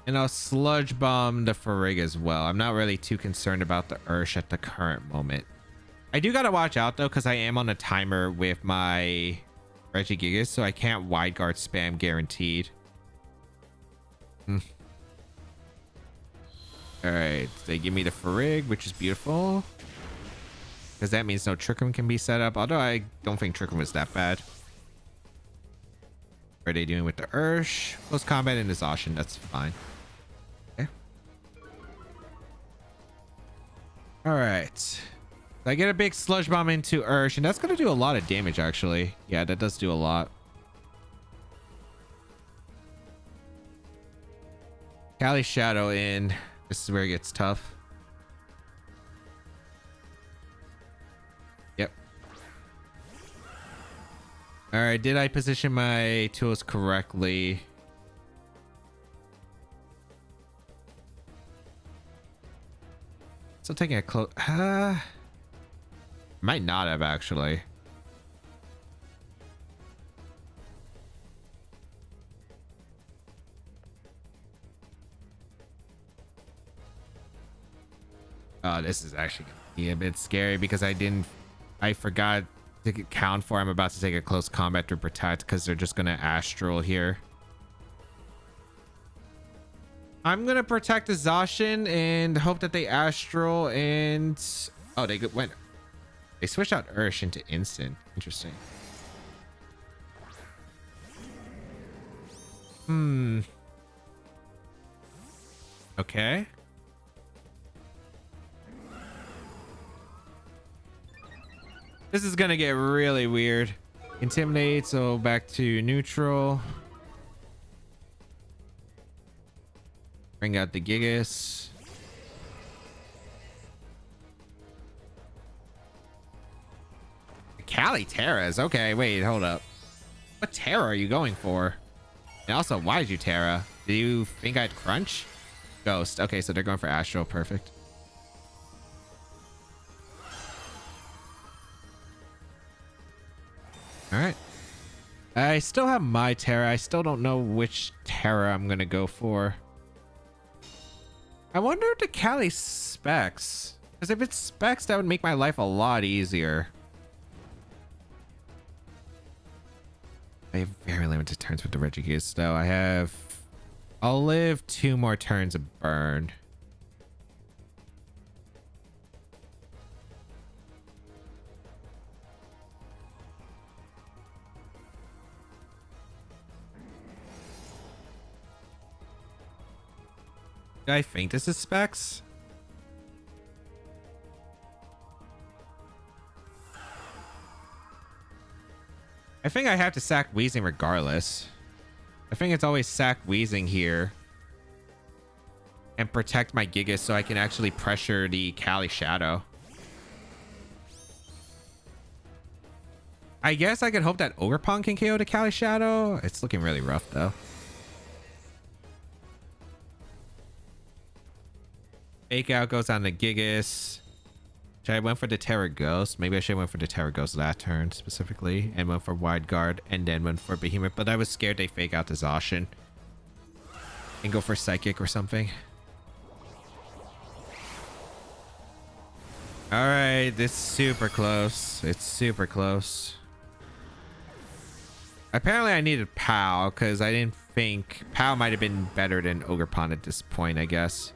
And I'll Sludge Bomb the Farig as well. I'm not really too concerned about the Ursh at the current moment. I do got to watch out though, because I am on a timer with my Regigigas, so I can't wide guard spam guaranteed. All right, they give me the Farig, which is beautiful. Because that means no Trick Room can be set up, although I don't think Trick Room is that bad. What are they doing with the Ursh? Close combat in the Zacian, that's fine. Okay. All right. I get a big Sludge Bomb into Ursh, and that's going to do a lot of damage, actually. Yeah, that does do a lot. Cali Shadow in. This is where it gets tough. Yep. All right, did I position my tools correctly? Still taking a close... might not have, actually. Oh, this is actually gonna be a bit scary because I forgot to count for I'm about to take a close combat to protect because they're just gonna Astral here. I'm gonna protect the Zacian and hope that they Astral and... oh, they went... they switched out Ursh into instant. Interesting. Okay. This is gonna get really weird. Intimidate, so back to neutral. Bring out the Gigas. Cali Terras. Okay, wait, hold up. What Terra are you going for? And also, why did you Terra? Do you think I'd crunch? Ghost. Okay, so they're going for Astral. Perfect. All right. I still have my Terra. I still don't know which Terra I'm going to go for. I wonder if the Cali specs. Because if it's specs, that would make my life a lot easier. I have very limited turns with the Regigigas, though. I'll live 2 more turns of burn. Do I think this is specs? I think I have to sack Weezing regardless. I think it's always sack Weezing here. And protect my Gigas so I can actually pressure the Cali Shadow. I guess I could hope that Ogerpon can KO the Cali Shadow. It's looking really rough though. Fake out goes on the Gigas. Should I went for the Terra Ghost? Maybe I should have went for the Terra Ghost that turn specifically. And went for Wide Guard and then went for Behemoth. But I was scared they fake out the Zacian. And go for Psychic or something. Alright, this is super close. It's super close. Apparently I needed POW because I didn't think POW might have been better than Ogerpon at this point, I guess.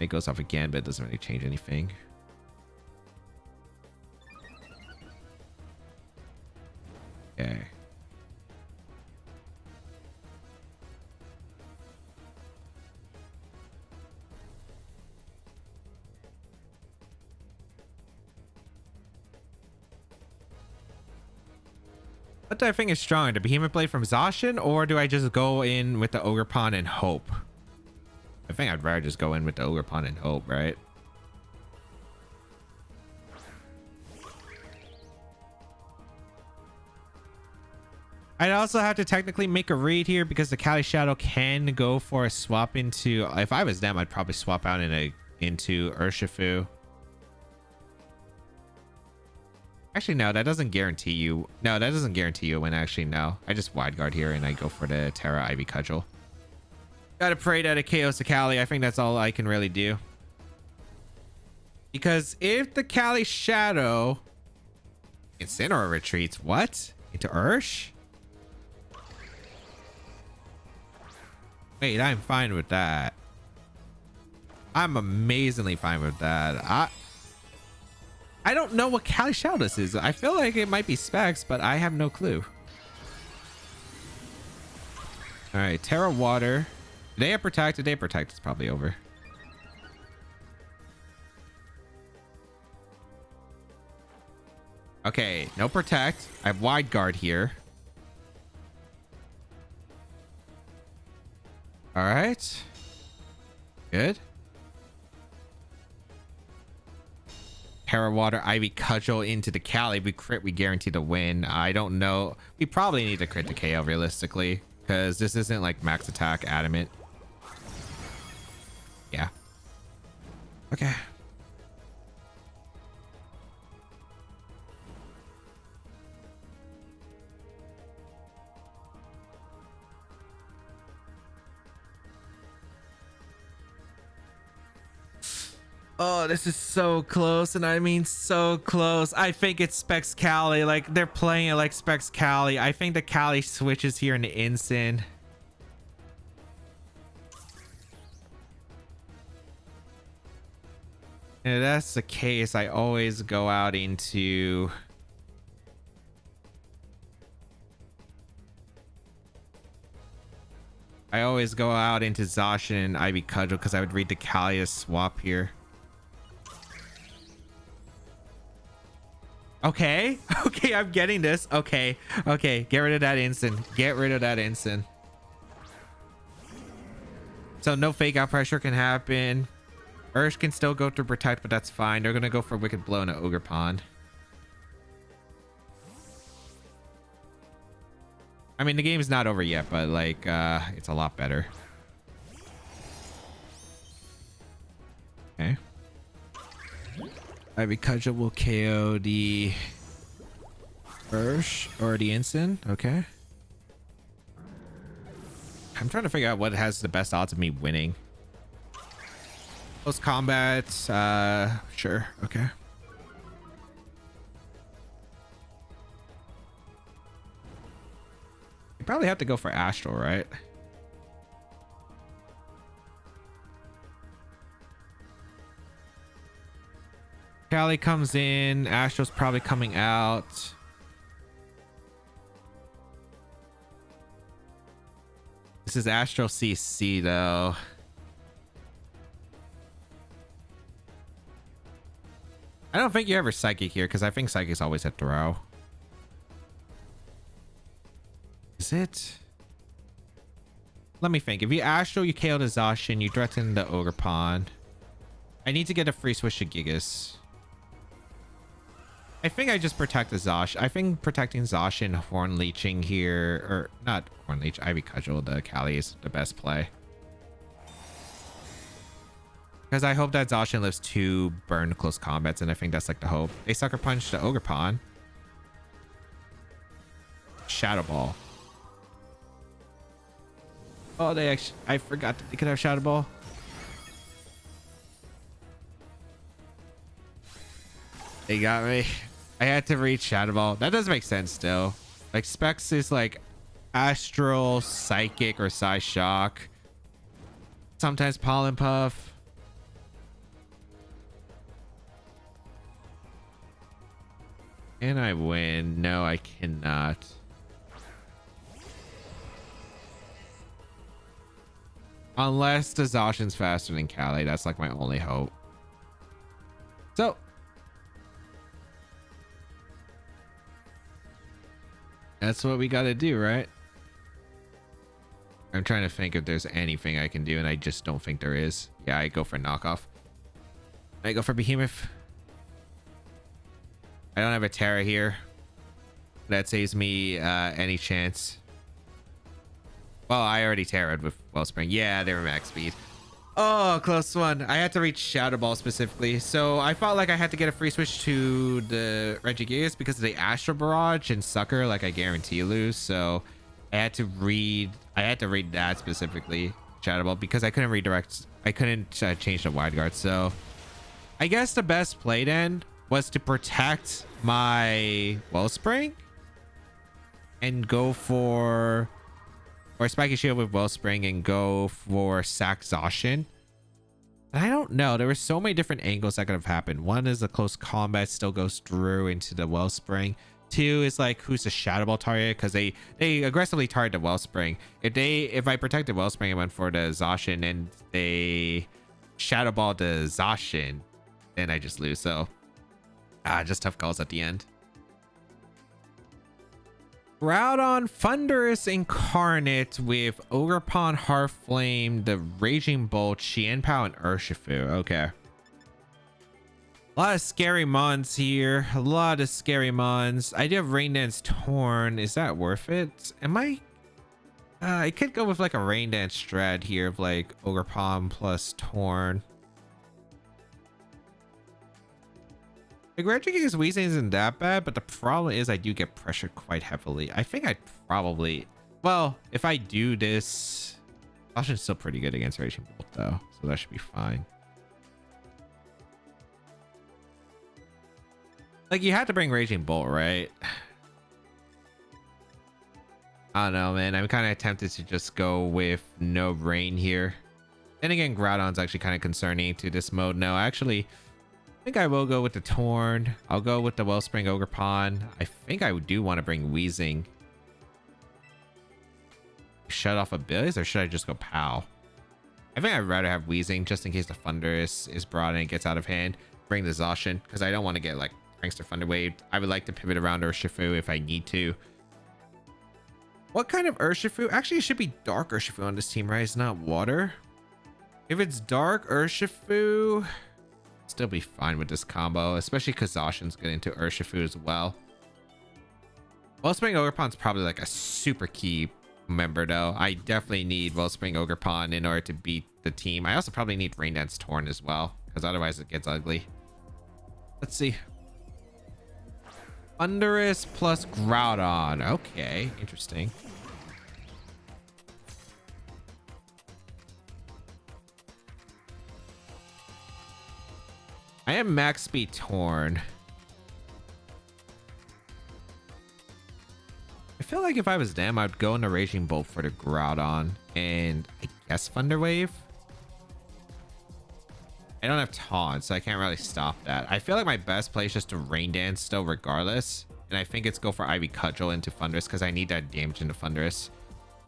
It goes off again, but it doesn't really change anything. Okay. What do I think is stronger? The Behemoth Blade from Zacian, or do I just go in with the Ogerpon and hope? I think I'd rather just go in with the Ogerpon and hope, right? I'd also have to technically make a read here because the Cali Shadow can go for a swap into... If I was them, I'd probably swap out into Urshifu. Actually, no, that doesn't guarantee you... No, that doesn't guarantee you a win, actually, no. I just Wide Guard here and I go for the Terra Ivy Cudgel. Gotta pray that it KOs the Cali. I think that's all I can really do. Because if the Cali Shadow Incineroar retreats, what? Into Ursh? Wait, I'm fine with that. I'm amazingly fine with that. I don't know what Cali Shadow this is. I feel like it might be specs, but I have no clue. All right, Terra Water. Did they protect? Did they protect? It's probably over. Okay, no protect. I have Wide Guard here. All right. Good. Terra Water, Ivy Cudgel into the Cali. We crit, we guarantee the win. I don't know. We probably need to crit the KO realistically because this isn't like max attack adamant. Yeah. Okay. Oh, this is so close, and I mean so close. I think it's Specs Cali. Like, they're playing it like Specs Cali. I think the Cali switches here in the instant. And if that's the case, I always go out into... Zacian and Ivy Cudgel because I would read the Cali as swap here. Okay. Okay, I'm getting this. Okay. Okay, get rid of that instant. Get rid of that instant. So no fake out pressure can happen. Ursh can still go through protect, but that's fine. They're gonna go for Wicked Blow and an Ogerpon. I mean, the game's not over yet, but like it's a lot better. Okay. Ivy Cudgel will KO the Ursh, already instant. Okay. I'm trying to figure out what has the best odds of me winning. Close combat. Sure. Okay. You probably have to go for Astral, right? Callie comes in. Astral's probably coming out. This is Astral CC though. I don't think you ever Psychic here because I think Psychic's always a throw. Is it? Let me think. If you Astral, you KO the Zacian, you threaten the Ogre Pond. I need to get a free switch to Gigas. I think I just protect the Zacian. I think protecting Zacian, Horn Leeching here, or not Horn Leech, Ivy Cudgel, the Callie is the best play. Because I hope that Zacian lives 2 burn close combats, and I think that's like the hope. They Sucker Punch the Ogre Pond. Shadow Ball. Oh, they actually, I forgot that they could have Shadow Ball. They got me. I had to reach Shadow Ball. That does make sense still. Like Specs is like Astral, Psychic, or Psy Shock. Sometimes Pollen Puff. Can I win? No, I cannot. Unless the Zacian's faster than Callie. That's like my only hope. So that's what we gotta do, right? I'm trying to think if there's anything I can do, and I just don't think there is. Yeah, I go for knockoff. I go for Behemoth. I don't have a Terra here. That saves me any chance. Well, I already Terra'd with Wellspring. Yeah, they were max speed. Oh, close one. I had to reach Shadow Ball specifically. So I felt like I had to get a free switch to the Regigigas because of the Astral Barrage and Sucker. Like I guarantee you lose. So I had to read that specifically, Shadow Ball, because I couldn't redirect. I couldn't change the wide guard. So I guess the best play then was to protect my Wellspring and go for, or Spiky Shield with Wellspring and go for Sack Zacian. And I don't know. There were so many different angles that could have happened. One is the close combat still goes through into the Wellspring. 2 is like who's the Shadow Ball target, because they aggressively target the Wellspring. If I protected Wellspring and went for the Zacian and they Shadow Ball the Zacian, then I just lose. So just tough calls at the end. Groudon, Thunderous Incarnate with Ogerpon, Heartflame, the Raging Bolt, Qianpao, and Urshifu. Okay. A lot of scary mons here. A lot of scary mons. I do have Rain Dance Torn. Is that worth it? Am I? I could go with like a Rain Dance strat here of like Ogerpon plus Torn. Like Regigigas Weezing isn't that bad, but the problem is I do get pressured quite heavily. I think I'd probably, well, if I do this, Zacian's still pretty good against Raging Bolt though, so that should be fine. Like you had to bring Raging Bolt, right? I don't know, man. I'm kind of tempted to just go with no rain here. Then again, Groudon's actually kind of concerning to this mode. No, actually, I think I will go with the Torn. I'll go with the Wellspring Ogerpon. I think I do want to bring Weezing. Shut off abilities, or should I just go POW? I think I'd rather have Weezing just in case the Thunderous is brought and it gets out of hand. Bring the Zacian because I don't want to get like Prankster Thunder Wave. I would like to pivot around Urshifu if I need to. What kind of Urshifu? Actually, it should be Dark Urshifu on this team, right? It's not Water. If it's Dark Urshifu, still be fine with this combo, especially because Zacian's good into Urshifu as well. Wellspring Ogerpon's probably like a super key member though. I definitely need Wellspring Ogerpon in order to beat the team. I also probably need Rain Dance Torn as well, because otherwise it gets ugly. Let's see. Thunderous plus Groudon. Okay, interesting. I am max speed Torn. I feel like if I was them, I'd go into Raging Bolt for the Groudon and I guess Thunder Wave. I don't have Taunt, so I can't really stop that. I feel like my best play is just to Rain Dance still regardless. And I think it's go for Ivy Cudgel into Thunderous because I need that damage into Thunderous.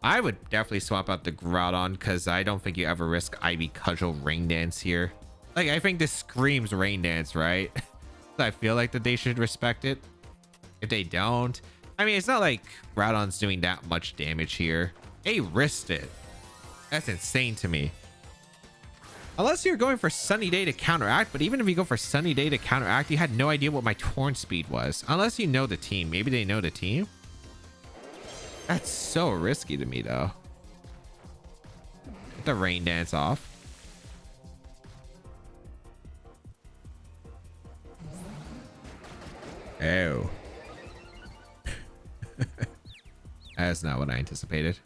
I would definitely swap out the Groudon because I don't think you ever risk Ivy Cudgel Rain Dance here. Like, I think this screams Rain Dance, right? So I feel like that they should respect it. If they don't, I mean, it's not like Groudon's doing that much damage here. They risked it. That's insane to me. Unless you're going for Sunny Day to counteract, but even if you go for Sunny Day to counteract, you had no idea what my Torn speed was. Unless you know the team. Maybe they know the team. That's so risky to me, though. Get the Rain Dance off. Oh. That's not what I anticipated.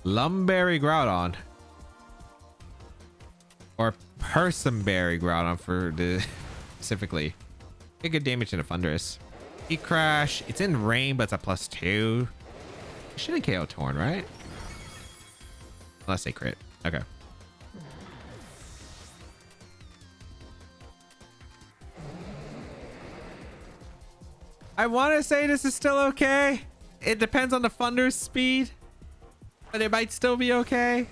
Lumberry Groudon. Or Personberry Groudon for the specifically. Get good damage into Thunderous. Heat Crash. It's in rain, but it's a +2. Shouldn't KO Torn, right? Unless they crit. Okay. I want to say this is still okay. It depends on the Thunder's speed, but it might still be okay.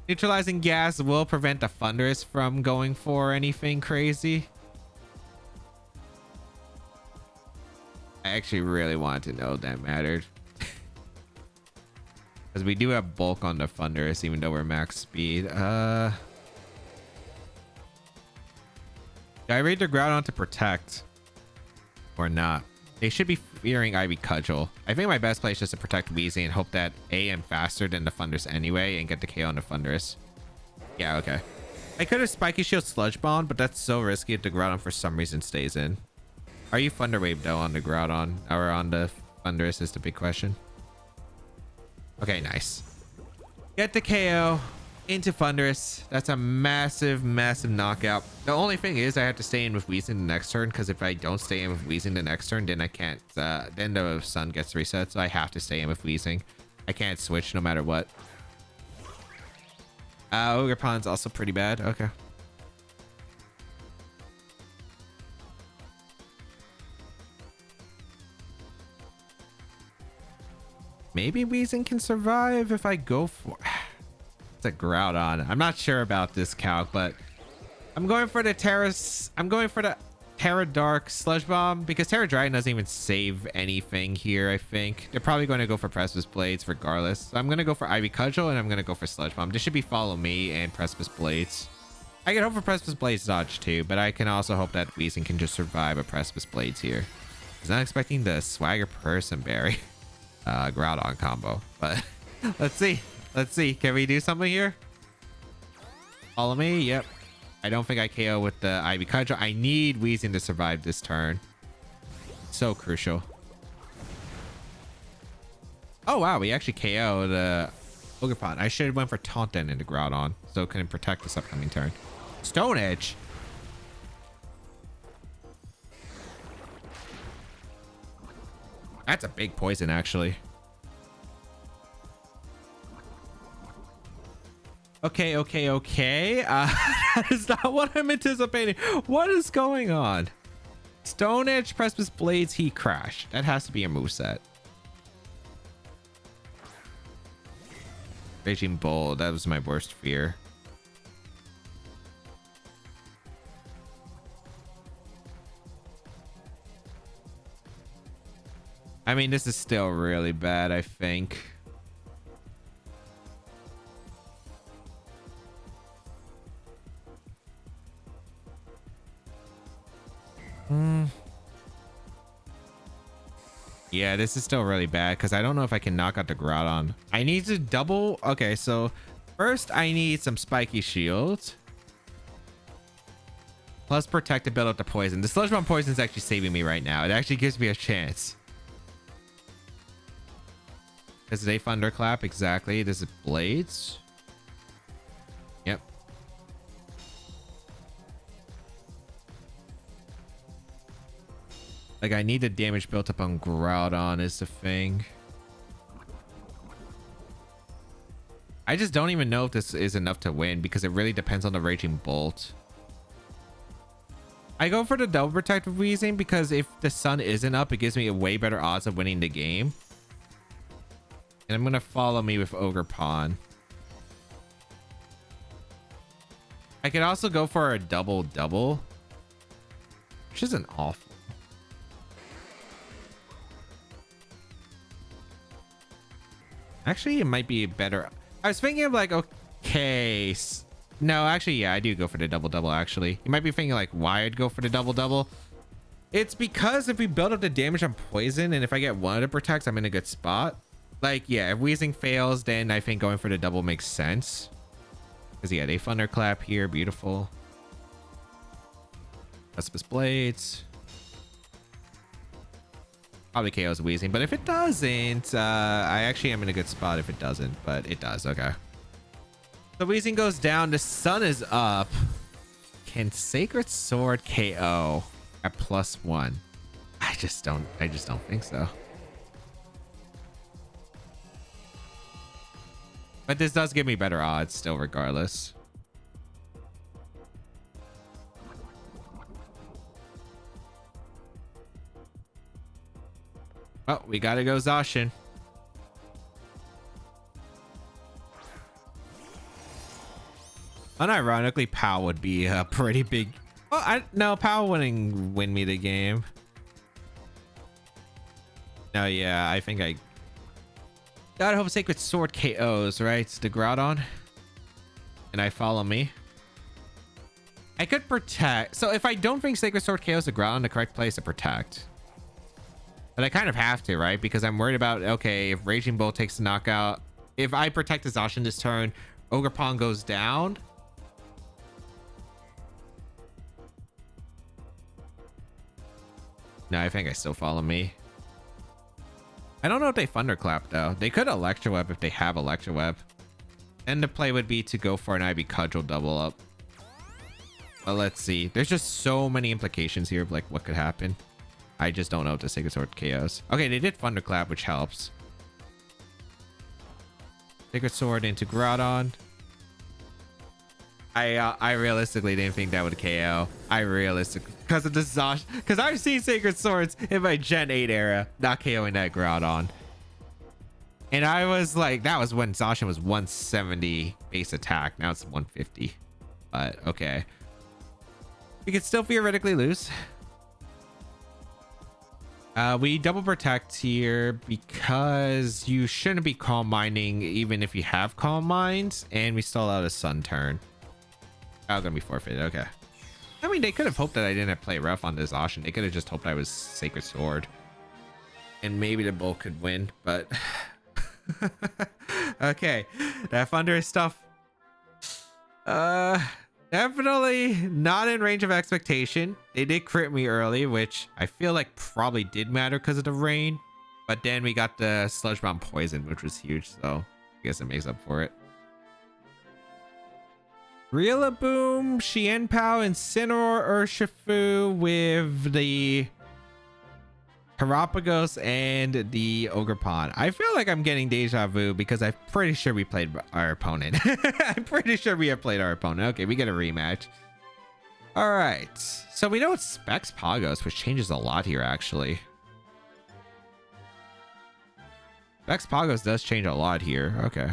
Neutralizing gas will prevent the Thunderous from going for anything crazy. I actually really wanted to know that mattered. Because we do have bulk on the Thunderous, even though we're max speed. Do I raid the Groudon to protect or not? They should be fearing Ivy Cudgel. I think my best play is just to protect Weezing and hope that A, I'm faster than the Thunderous anyway and get the KO on the Thunderous. Yeah, okay. I could have Spiky Shield Sludge Bomb, but that's so risky if the Groudon for some reason stays in. Are you Thunder Wave though on the Groudon or on the Thunderous is the big question. Okay, nice. Get the KO into Thunderous. That's a massive, massive knockout. The only thing is I have to stay in with Weezing the next turn, because if I don't stay in with Weezing the next turn, then I can't, then the sun gets reset, so I have to stay in with Weezing. I can't switch no matter what. Ogerpon's also pretty bad. Okay. Maybe Weezing can survive if I go for... It's a Groudon. I'm not sure about this calc, but I'm going for the Terra Dark Sludge Bomb because Terra Dragon doesn't even save anything here. I think they're probably going to go for Precipice Blades regardless. So I'm going to go for Ivy Cudgel and I'm going to go for Sludge Bomb. This should be Follow Me and Precipice Blades. I can hope for Precipice Blades dodge too, but I can also hope that Weezing can just survive a Precipice Blades here. I was not expecting the Swagger Personberry Groudon combo, but let's see. Let's see. Can we do something here? Follow me. Yep. I don't think I KO with the Ivy Cudgel. I need Weezing to survive this turn. So crucial. Oh, wow. We actually KO'd Ogerpon. I should have went for Taunt then into Groudon, so it can protect this upcoming turn. Stone Edge. That's a big poison, actually. Okay. That is not what I'm anticipating. What is going on? Stone Edge, Precipice Blades, Heat Crash. That has to be a moveset. Raging Bull. That was my worst fear. I mean, this is still really bad, I think. Yeah, this is still really bad because I don't know if I can knock out the Groudon. I need to double. Okay, so first I need some Spiky Shield plus protect to build up the poison. The sludge bomb poison is actually saving me right now. It actually gives me a chance. This is a thunderclap. Exactly. This is blades. Yep. Like, I need the damage built up on Groudon is the thing. I just don't even know if this is enough to win because it really depends on the Raging Bolt. I go for the double protect with Weezing because if the sun isn't up, it gives me a way better odds of winning the game. And I'm going to follow me with Ogre Pawn. I could also go for a double, which isn't awful. Actually, it might be better. I was thinking of like, okay. No, actually, yeah, I do go for the double actually. You might be thinking like why I'd go for the double. It's because if we build up the damage on poison and if I get one of the protects, I'm in a good spot. Like, yeah, if Weezing fails, then I think going for the double makes sense. Because yeah, they thunderclap here. Beautiful. Precipice Blades. Probably KOs Weezing, but if it doesn't, I actually am in a good spot if it doesn't, but it does. Okay. So Weezing goes down. The sun is up. Can Sacred Sword KO at +1? I just don't think so. But this does give me better odds still, regardless. Oh, we gotta go Zacian. Unironically, Pow would be a pretty big... Well, no, Pow wouldn't win me the game. No, yeah, I think I... Gotta hope Sacred Sword KOs, right? It's the Groudon. And I follow me. I could protect. So if I don't think Sacred Sword KOs the Groudon, the correct place to protect. But I kind of have to, right? Because I'm worried about, okay, if Raging Bolt takes the knockout, if I protect the Zacian this turn, Ogre Pawn goes down. No, I think I still follow me. I don't know if they Thunderclap, though. They could Electroweb if they have Electroweb. Then the play would be to go for an Ivy Cudgel double up. But let's see. There's just so many implications here of like what could happen. I just don't know if the Sacred Sword KOs. Okay, they did Thunderclap, which helps. Sacred Sword into Groudon. I realistically didn't think that would KO. I realistically, because of the Zacian, because I've seen Sacred Swords in my Gen 8 era not KOing that Groudon. And I was like, that was when Zacian was 170 base attack. Now it's 150. But okay. We could still theoretically lose. We double protect here because you shouldn't be Calm Minding even if you have Calm Minds, and we stall out a Sun turn. Oh, gonna be forfeited. Okay. I mean, they could have hoped that I didn't play rough on this Zacian. They could have just hoped I was Sacred Sword, and maybe the Bull could win. But okay, that Thunderous stuff. Definitely not in range of expectation. They did crit me early, which I feel like probably did matter because of the rain. But then we got the Sludge Bomb Poison, which was huge. So I guess it makes up for it. Rillaboom, Xianpao, Incineroar, Urshifu with the Terapagos and the Ogre Pawn. I feel like I'm getting deja vu because I'm pretty sure we played our opponent. I'm pretty sure we have played our opponent. Okay, we get a rematch. All right. So we know it's Specs Pagos, which changes a lot here, actually. Specs Pagos does change a lot here. Okay.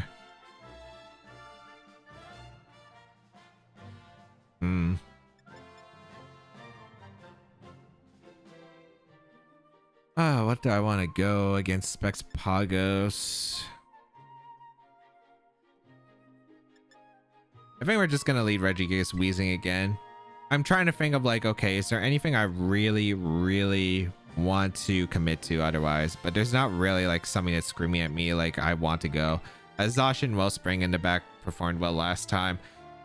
Oh, what do I want to go against Specs Pagos? I think we're just going to lead Regigigas Weezing again. I'm trying to think of like, okay, is there anything I really, really want to commit to otherwise? But there's not really like something that's screaming at me like I want to go. Zacian Wellspring in the back performed well last time.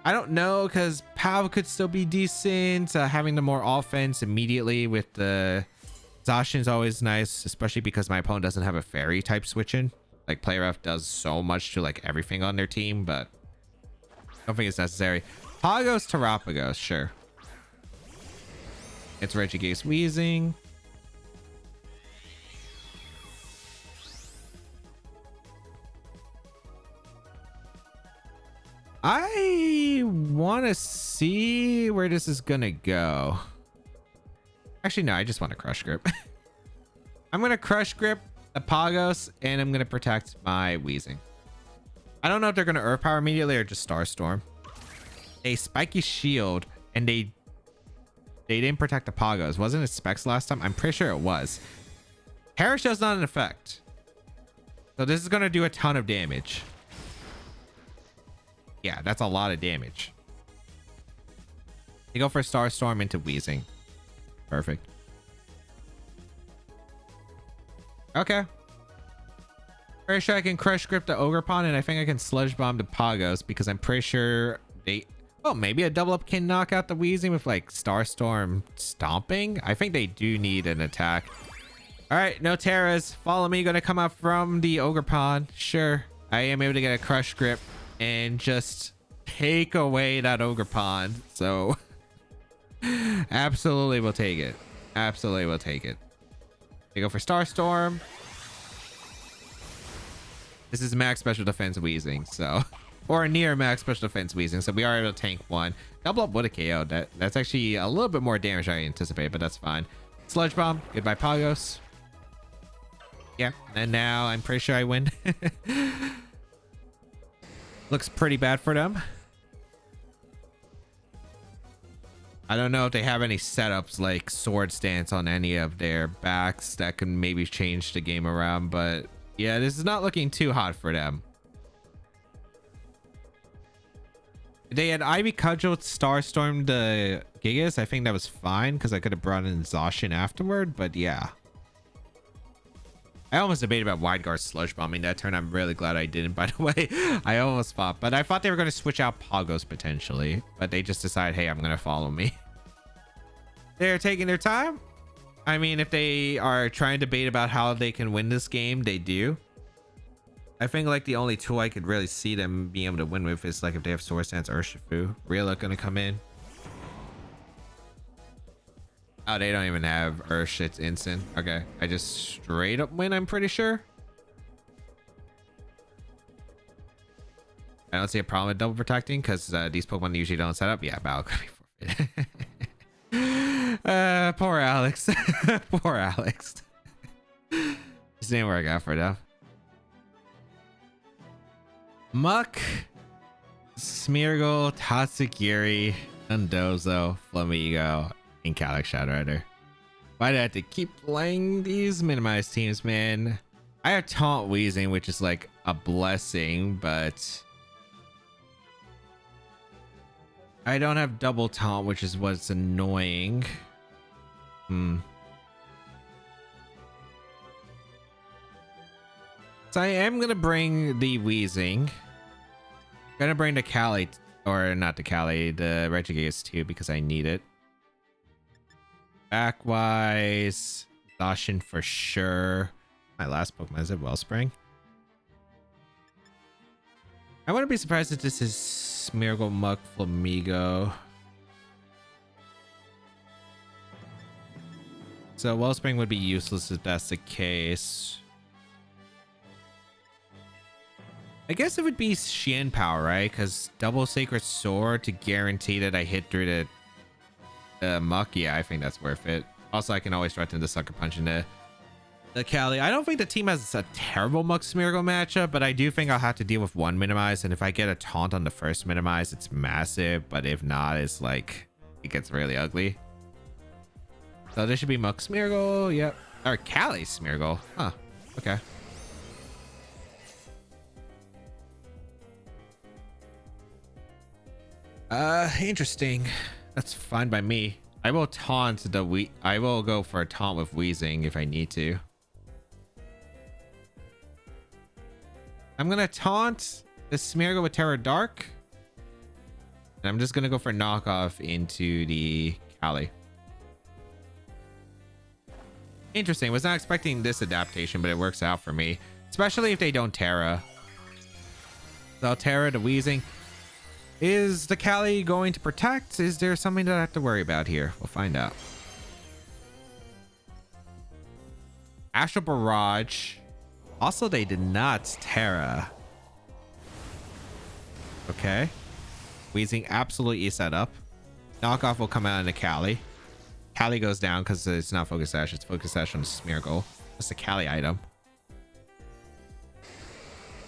I don't know, because Pav could still be decent. Having the more offense immediately with the Zacian is always nice, especially because my opponent doesn't have a fairy type switching. Like, Player F does so much to like everything on their team, but I don't think it's necessary. Pagos, Terapagos, sure. It's Regigigas Weezing. I want to see where this is gonna go. Actually, no, I just want to Crush Grip. I'm gonna Crush Grip the Pagos, and I'm gonna protect my Weezing. I don't know if they're gonna Earth Power immediately or just Star Storm. A Spiky Shield, and they didn't protect the Pagos. Wasn't it Specs last time? I'm pretty sure it was. Perish Shell's not an effect, so this is gonna do a ton of damage. Yeah, that's a lot of damage. They go for Star Storm into Weezing. Perfect. Okay. Pretty sure I can Crush Grip the Ogerpon, and I think I can Sludge Bomb the Pagos because I'm pretty sure they... Well, maybe a double up can knock out the Weezing with like Star Storm Stomping. I think they do need an attack. All right, no Terras. Follow me. Gonna come up from the Ogerpon. Sure. I am able to get a Crush Grip and just take away that Ogerpon. So absolutely will take it. Absolutely will take it. They go for Star Storm. This is max special defense Weezing, so or near max special defense Weezing, so we are able to tank one. Double up would have KO'd. That's actually a little bit more damage than I anticipate, but that's fine. Sludge Bomb. Goodbye Pagos. Yeah, and now I'm pretty sure I win. Looks pretty bad for them. I don't know if they have any setups like Sword Stance on any of their backs that can maybe change the game around, but yeah, this is not looking too hot for them. They had Ivy Cudgel Star Storm the Gigas. I think that was fine because I could have brought in Zacian afterward, but yeah. I almost debated about Wide Guard Sludge Bombing that turn. I'm really glad I didn't, by the way. I almost thought, but I thought they were going to switch out Pagos potentially, but they just decided, hey, I'm going to follow me. They're taking their time. I mean, if they are trying to debate about how they can win this game, they do. I think like the only tool I could really see them being able to win with is like if they have Sword Stance or Urshifu. Rilla going to come in. Oh, they don't even have Ursh. It's instant. Okay. I just straight up win, I'm pretty sure. I don't see a problem with double protecting because these Pokemon usually don't set up. Yeah, battle could be forfeited. Poor Alex. Poor Alex. This didn't work out for them. Muck, Smeargle, Tatsugiri, Undozo, Flamigo, and Calyx Shadow Rider. Why do I have to keep playing these minimized teams, man? I have Taunt Weezing, which is like a blessing, but I don't have double taunt, which is what's annoying. So I am gonna bring the Weezing. Gonna bring the Cali, or not the Cali, the Regigigas too, because I need it. Backwise, Zacian for sure. My last Pokemon, is it Wellspring? I wouldn't be surprised if this is Smeargle, Muck, Flamigo. So Wellspring would be useless if that's the case. I guess it would be Xian Power, right? Because double Sacred Sword to guarantee that I hit through the Muck. Yeah, I think that's worth it. Also, I can always threaten the Sucker Punch into the Cali. I don't think the team has a terrible Muck Smeargle matchup, but I do think I'll have to deal with one Minimize. And if I get a Taunt on the first Minimize, it's massive. But if not, it's like, it gets really ugly. So this should be Muck Smeargle. Yep. Or Cali Smeargle. Huh. Okay. Interesting. That's fine by me. I will taunt I will go for a taunt with Weezing if I need to. I'm gonna taunt the Smeargle with Terra Dark. And I'm just gonna go for knockoff into the Cali. Interesting. Was not expecting this adaptation, but it works out for me, especially if they don't Terra. So Terra to Weezing. Is the Cali going to protect? Is there something that I have to worry about here? We'll find out. Astral Barrage. Also, they did not Terra. Okay. Weezing absolutely set up. Knockoff will come out in the Cali. Cali goes down because it's not Focus Sash. It's Focus Sash on Smeargle. That's a Cali item.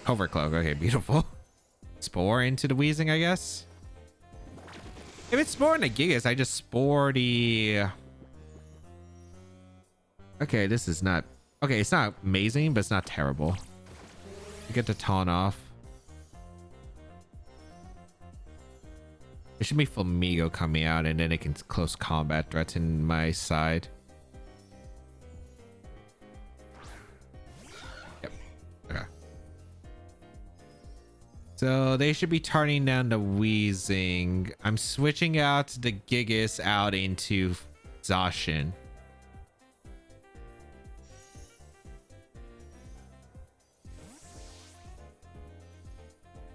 Covert Cloak. Okay, beautiful. Spore into the Weezing, I guess. If it's Spore in the Gigas, I just Spore the... Okay, this is not... Okay, it's not amazing, but it's not terrible. You get the taunt off. There should be Flamigo coming out, and then it can close combat threaten my side. Yep. Okay. So they should be turning down the Weezing. I'm switching out the Gigas out into Zacian.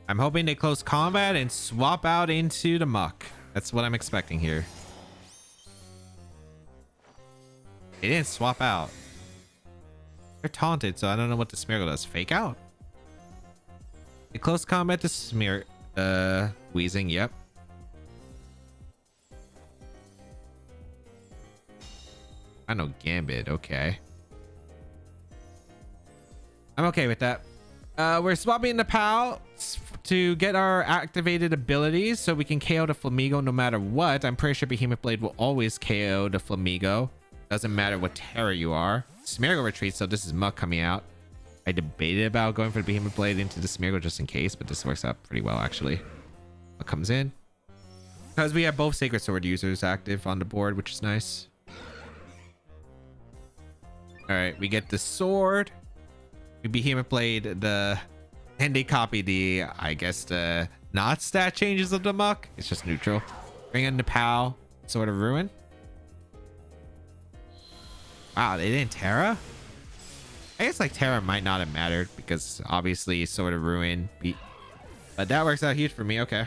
I'm hoping they close combat and swap out into the Muck. That's what I'm expecting here. They didn't swap out. They're taunted, so I don't know what the Smeargle does. Fake out. They close combat to Weezing, yep. I know Gambit, okay. I'm okay with that. We're swapping the POW to get our activated abilities so we can KO the Flamigo no matter what. I'm pretty sure Behemoth Blade will always KO the Flamigo. Doesn't matter what Terra you are. Smeargle retreats, so this is Muck coming out. I debated about going for the Behemoth Blade into the Smeargle just in case, but this works out pretty well actually. Muck comes in. Because we have both Sacred Sword users active on the board, which is nice. Alright, we get the sword. We Behemoth Blade and they copy the, I guess, the not stat changes of the Muck. It's just neutral. Bring in the POW, Sword of Ruin. Wow, they didn't Terra? I guess like Terra might not have mattered because obviously Sword of Ruin beat. But that works out huge for me. Okay.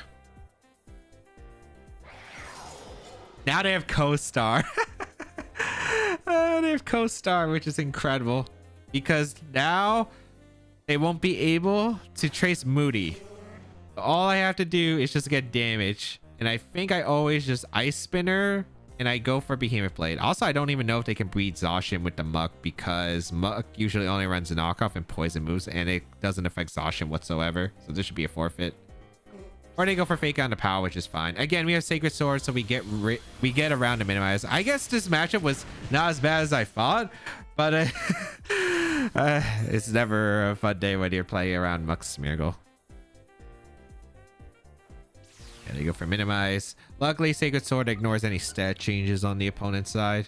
Now they have Co-Star. They have Co-Star, which is incredible. Because now they won't be able to trace Moody. All I have to do is just get damage. And I think I always just Ice Spinner and I go for Behemoth Blade. Also, I don't even know if they can breed Zacian with the Muck because Muck usually only runs a knockoff and poison moves and it doesn't affect Zacian whatsoever. So this should be a forfeit. Or they go for Fake on the POW, which is fine. Again, we have Sacred Sword, so we get around to minimize. I guess this matchup was not as bad as I thought, but it's never a fun day when you're playing around Muck Smeargle. Yeah, they go for minimize. Luckily, Sacred Sword ignores any stat changes on the opponent's side.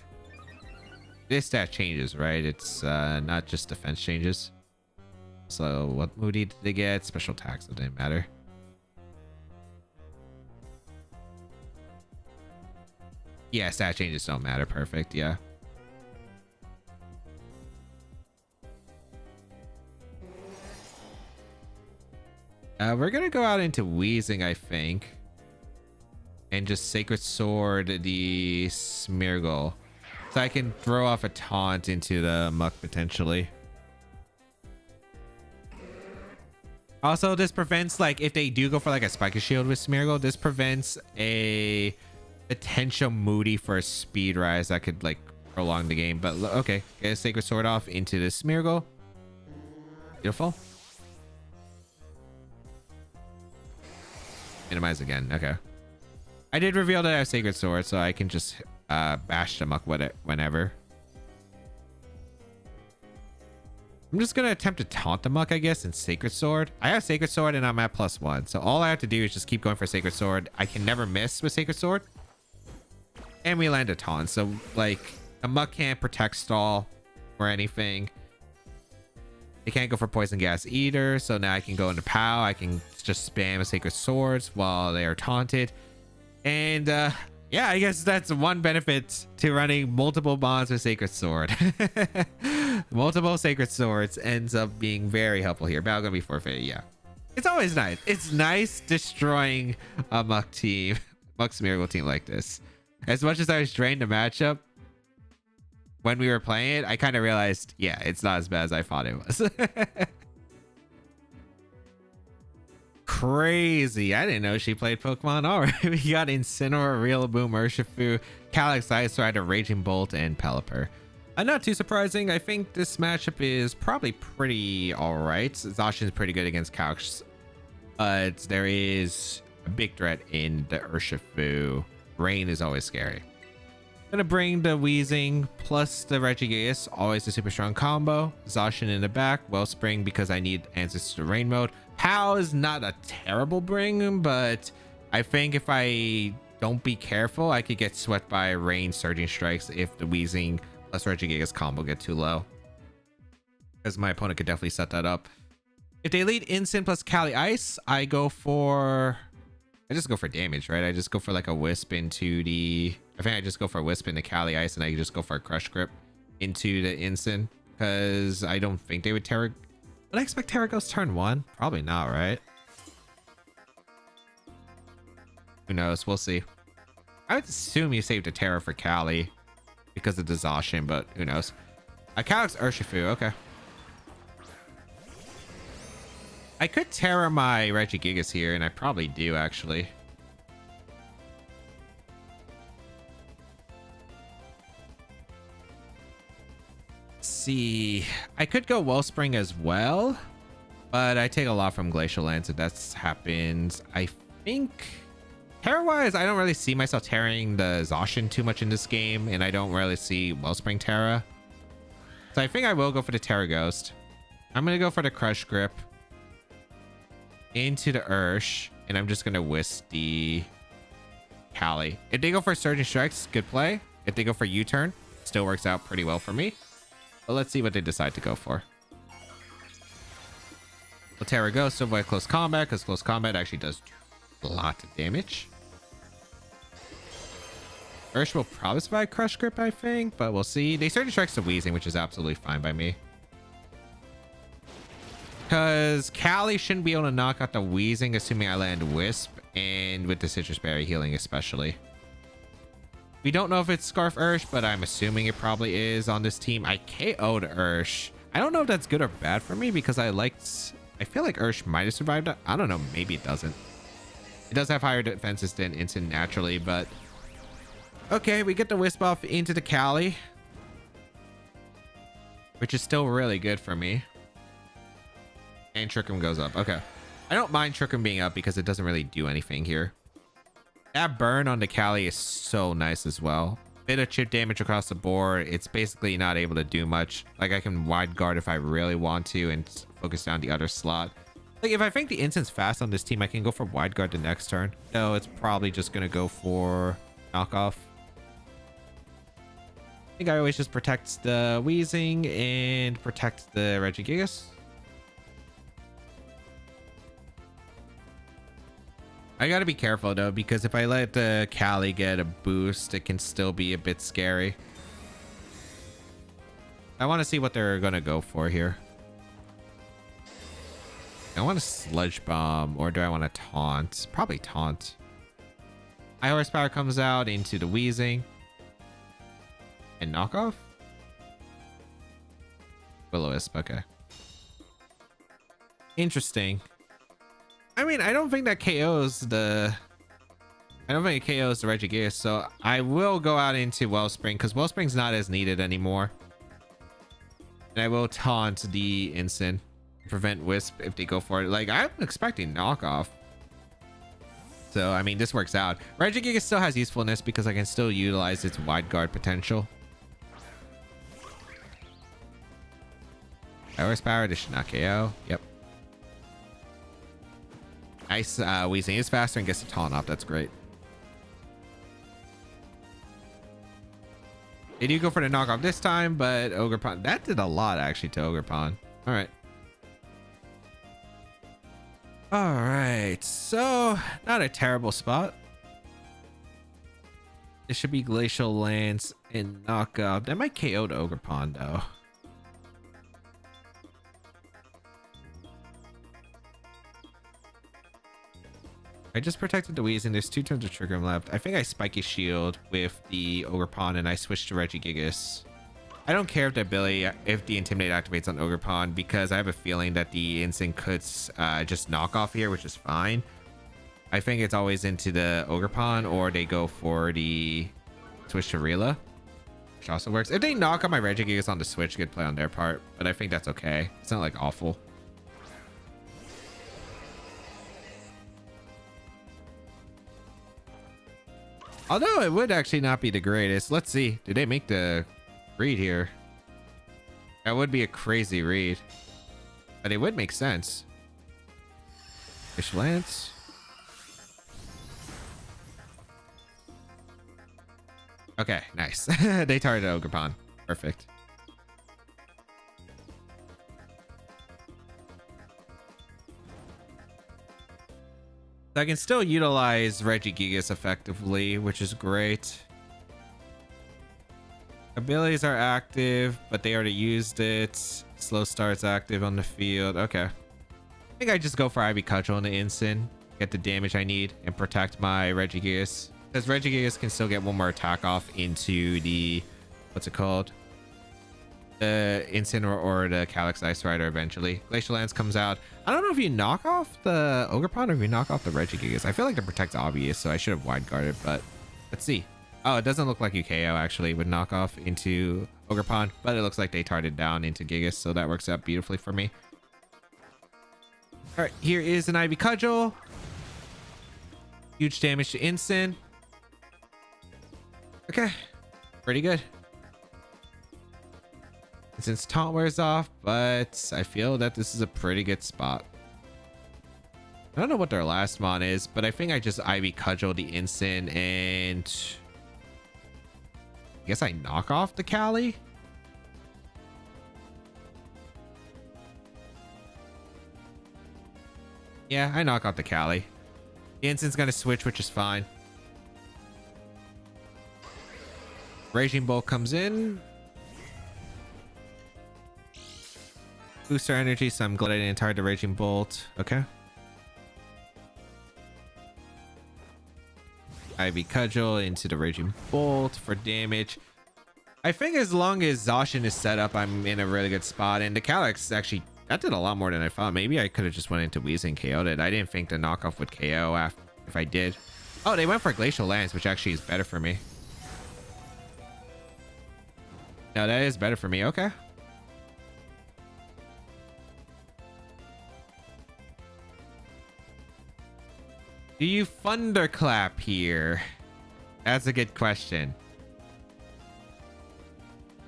This stat changes, right? It's not just defense changes. So what Moody did they get? Special attacks, so it didn't matter. Yeah, stat changes don't matter. Perfect, yeah. We're gonna go out into Weezing, I think. And just Sacred Sword the Smeargle. So I can throw off a taunt into the Muck potentially. Also, this prevents, like, if they do go for like a Spiky Shield with Smeargle, this prevents a potential Moody for a speed rise that could like prolong the game. But okay, get a Sacred Sword off into the Smeargle. Beautiful. Minimize again. Okay. I did reveal that I have Sacred Sword, so I can just bash the Muck with it whenever. I'm just gonna attempt to taunt the Muck, I guess, in Sacred Sword. I have Sacred Sword and I'm at +1, so all I have to do is just keep going for Sacred Sword. I can never miss with Sacred Sword. And we land a taunt, so like a Muck can't protect stall or anything. They can't go for Poison Gas either, so now I can go into POW. I can just spam Sacred Swords while they are taunted. And yeah, I guess that's one benefit to running multiple bonds with Sacred Sword. Multiple Sacred Swords ends up being very helpful here. Battle gonna be forfeit, yeah. It's always nice. It's nice destroying a Muck team, Muck's Miracle team like this. As much as I was drained the matchup when we were playing it, I kind of realized, yeah, it's not as bad as I thought it was. Crazy. I didn't know she played Pokemon already. We got Incineroar, Rillaboom, Urshifu, Calyx, Ice-Rider, Raging Bolt, and Pelipper. Not too surprising. I think this matchup is probably pretty alright. Zacian's pretty good against Calyx. But there is a big threat in the Urshifu. Rain is always scary. Gonna bring the Weezing plus the Regigigas, always a super strong combo. Zacian in the back, Wellspring because I need answers to Rain mode. Pow is not a terrible bring, but I think if I don't be careful, I could get swept by Rain Surging Strikes if the Weezing plus Regigigas combo get too low. Because my opponent could definitely set that up. If they lead Instant plus Cali Ice, I just go for damage, right? I just go for like a Wisp into the... I think I just go for a Wisp into Cali Ice and I just go for a Crush Grip into the Instant. Because I don't think they would Terra... Would I expect Terra Ghost turn 1? Probably not, right? Who knows? We'll see. I would assume you saved a Terra for Cali because of the Zacian, but who knows? Calyx Urshifu, okay. I could Terra my Regigigas here, and I probably do, actually. Let's see. I could go Wellspring as well, but I take a lot from Glacial Lance if that happens. I think... Terra-wise, I don't really see myself Terraing the Zacian too much in this game, and I don't really see Wellspring Terra. So I think I will go for the Terra Ghost. I'm going to go for the Crush Grip into the Ursh, and I'm just gonna Wisp the Cali. If they go for Surging Strikes, good play. If they go for U-turn, still works out pretty well for me. But let's see what they decide to go for. Well, Terra Ghost to avoid close combat, because close combat actually does a lot of damage. Ursh will probably survive Crush Grip, I think, but we'll see. They Surging Strikes to Weezing, which is absolutely fine by me. Because Cali shouldn't be able to knock out the Weezing, assuming I land Wisp, and with the Citrus Berry healing especially. We don't know if it's Scarf Ursh, but I'm assuming it probably is on this team. I KO'd Ursh. I don't know if that's good or bad for me because I feel like Ursh might have survived it. I don't know. Maybe it doesn't. It does have higher defenses than Instant naturally, but... Okay, we get the Wisp off into the Cali, which is still really good for me. And Trick Room goes up. Okay. I don't mind Trick Room being up because it doesn't really do anything here. That burn on the Cali is so nice as well. Bit of chip damage across the board. It's basically not able to do much. Like I can wide guard if I really want to and focus down the other slot. Like if I think the instant's fast on this team, I can go for wide guard the next turn. No, it's probably just going to go for knockoff. I think I always just protect the Weezing and protect the Regigigas. I gotta be careful though, because if I let the Cali get a boost, it can still be a bit scary. I want to see what they're gonna go for here. I want a Sludge Bomb, or do I want to Taunt? Probably Taunt. High Horsepower comes out into the Weezing. And knockoff? Will-O-Wisp, okay. Interesting. I mean, I don't think that KOs the... I don't think it KOs the Regigigas, so I will go out into Wellspring, because Wellspring's not as needed anymore. And I will Taunt the Instant. Prevent Wisp if they go for it. Like, I'm expecting knockoff. So, I mean, this works out. Regigigas still has usefulness because I can still utilize its wide guard potential. High Horsepower, this should not KO. Yep. Nice. Weezing is faster and gets the taunt off. That's great. They do go for the knockoff this time, but Ogerpon, that did a lot actually to Ogerpon. All right. All right. So not a terrible spot. It should be Glacial Lance and Knockout. That might KO the Ogre Pond though. I just protected the Weezing. There's 2 turns of trigger him left. I think I Spiky Shield with the Ogre Pond and I switched to Regigigas. I don't care if the ability, if the Intimidate activates on Ogre Pond, because I have a feeling that the Instant could just knock off here, which is fine. I think it's always into the Ogre Pond, or they go for the switch to Rila, which also works. If they knock on my Regigigas on the switch, good play on their part, but I think that's okay. It's not like awful. Although it would actually not be the greatest. Let's see. Did they make the read here? That would be a crazy read, but it would make sense. Fish Lance. Okay, nice. They targeted Ogre Pond. Perfect. So I can still utilize Regigigas effectively, which is great. Abilities are active, but they already used it. Slow start's active on the field. Okay. I think I just go for Ivy Cudgel on the instant, get the damage I need, and protect my Regigigas. Because Regigigas can still get one more attack off into the, what's it called? The instant or the Calyx Ice Rider eventually. Glacial Lance comes out. I don't know if you knock off the Ogre Pond or if you knock off the Regigigas. I feel like the protect's obvious, so I should have wide guarded, but let's see. Oh, it doesn't look like you KO actually with knockoff into Ogre Pond, but it looks like they targeted down into Gigas, so that works out beautifully for me. All right, here is an Ivy Cudgel. Huge damage to instant. Okay, pretty good. Since taunt wears off, but I feel that this is a pretty good spot. I don't know what their last mon is, but I think I just Ivy Cudgel the instant and I guess I knock off the Cali. Yeah, I knock off the Cali. The instant's gonna switch, which is fine. Raging Bolt comes in. Booster energy, so I'm glad I didn't target the Raging Bolt. Okay. Ivy Cudgel into the Raging Bolt for damage. I think as long as Zacian is set up, I'm in a really good spot. And the Calyx actually, that did a lot more than I thought. Maybe I could have just went into Weezing and KO'd it. I didn't think the knockoff would KO if I did. Oh, they went for Glacial Lance, which actually is better for me. No, that is better for me. Okay. Do you thunderclap here? That's a good question.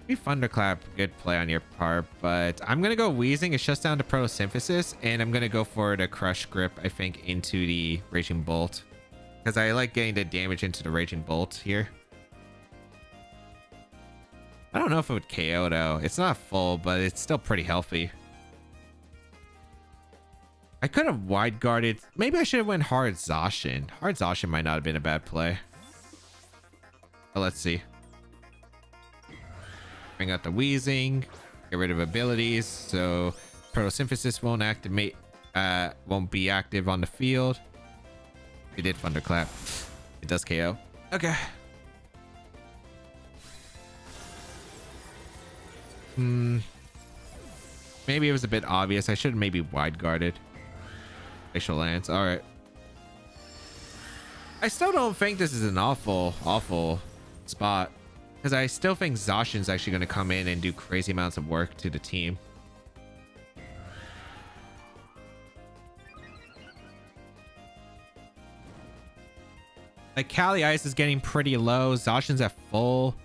Maybe thunderclap, good play on your part, but I'm gonna go Weezing. It shuts down to Photosynthesis, and I'm gonna go for the Crush Grip, I think, into the Raging Bolt, because I like getting the damage into the Raging Bolt here. I don't know if it would KO though. It's not full, but it's still pretty healthy. I could have wide guarded. Maybe I should have went hard Zacian. Hard Zacian might not have been a bad play. But let's see. Bring out the Weezing. Get rid of abilities. So Photosynthesis won't activate. Won't be active on the field. We did Thunderclap. It does KO. Okay. Maybe it was a bit obvious. I should have maybe wide guarded. Glacial Lance. All right. I still don't think this is an awful spot, because I still think Zacian's actually going to come in and do crazy amounts of work to the team. Like Cali Ice is getting pretty low. Zacian's at full.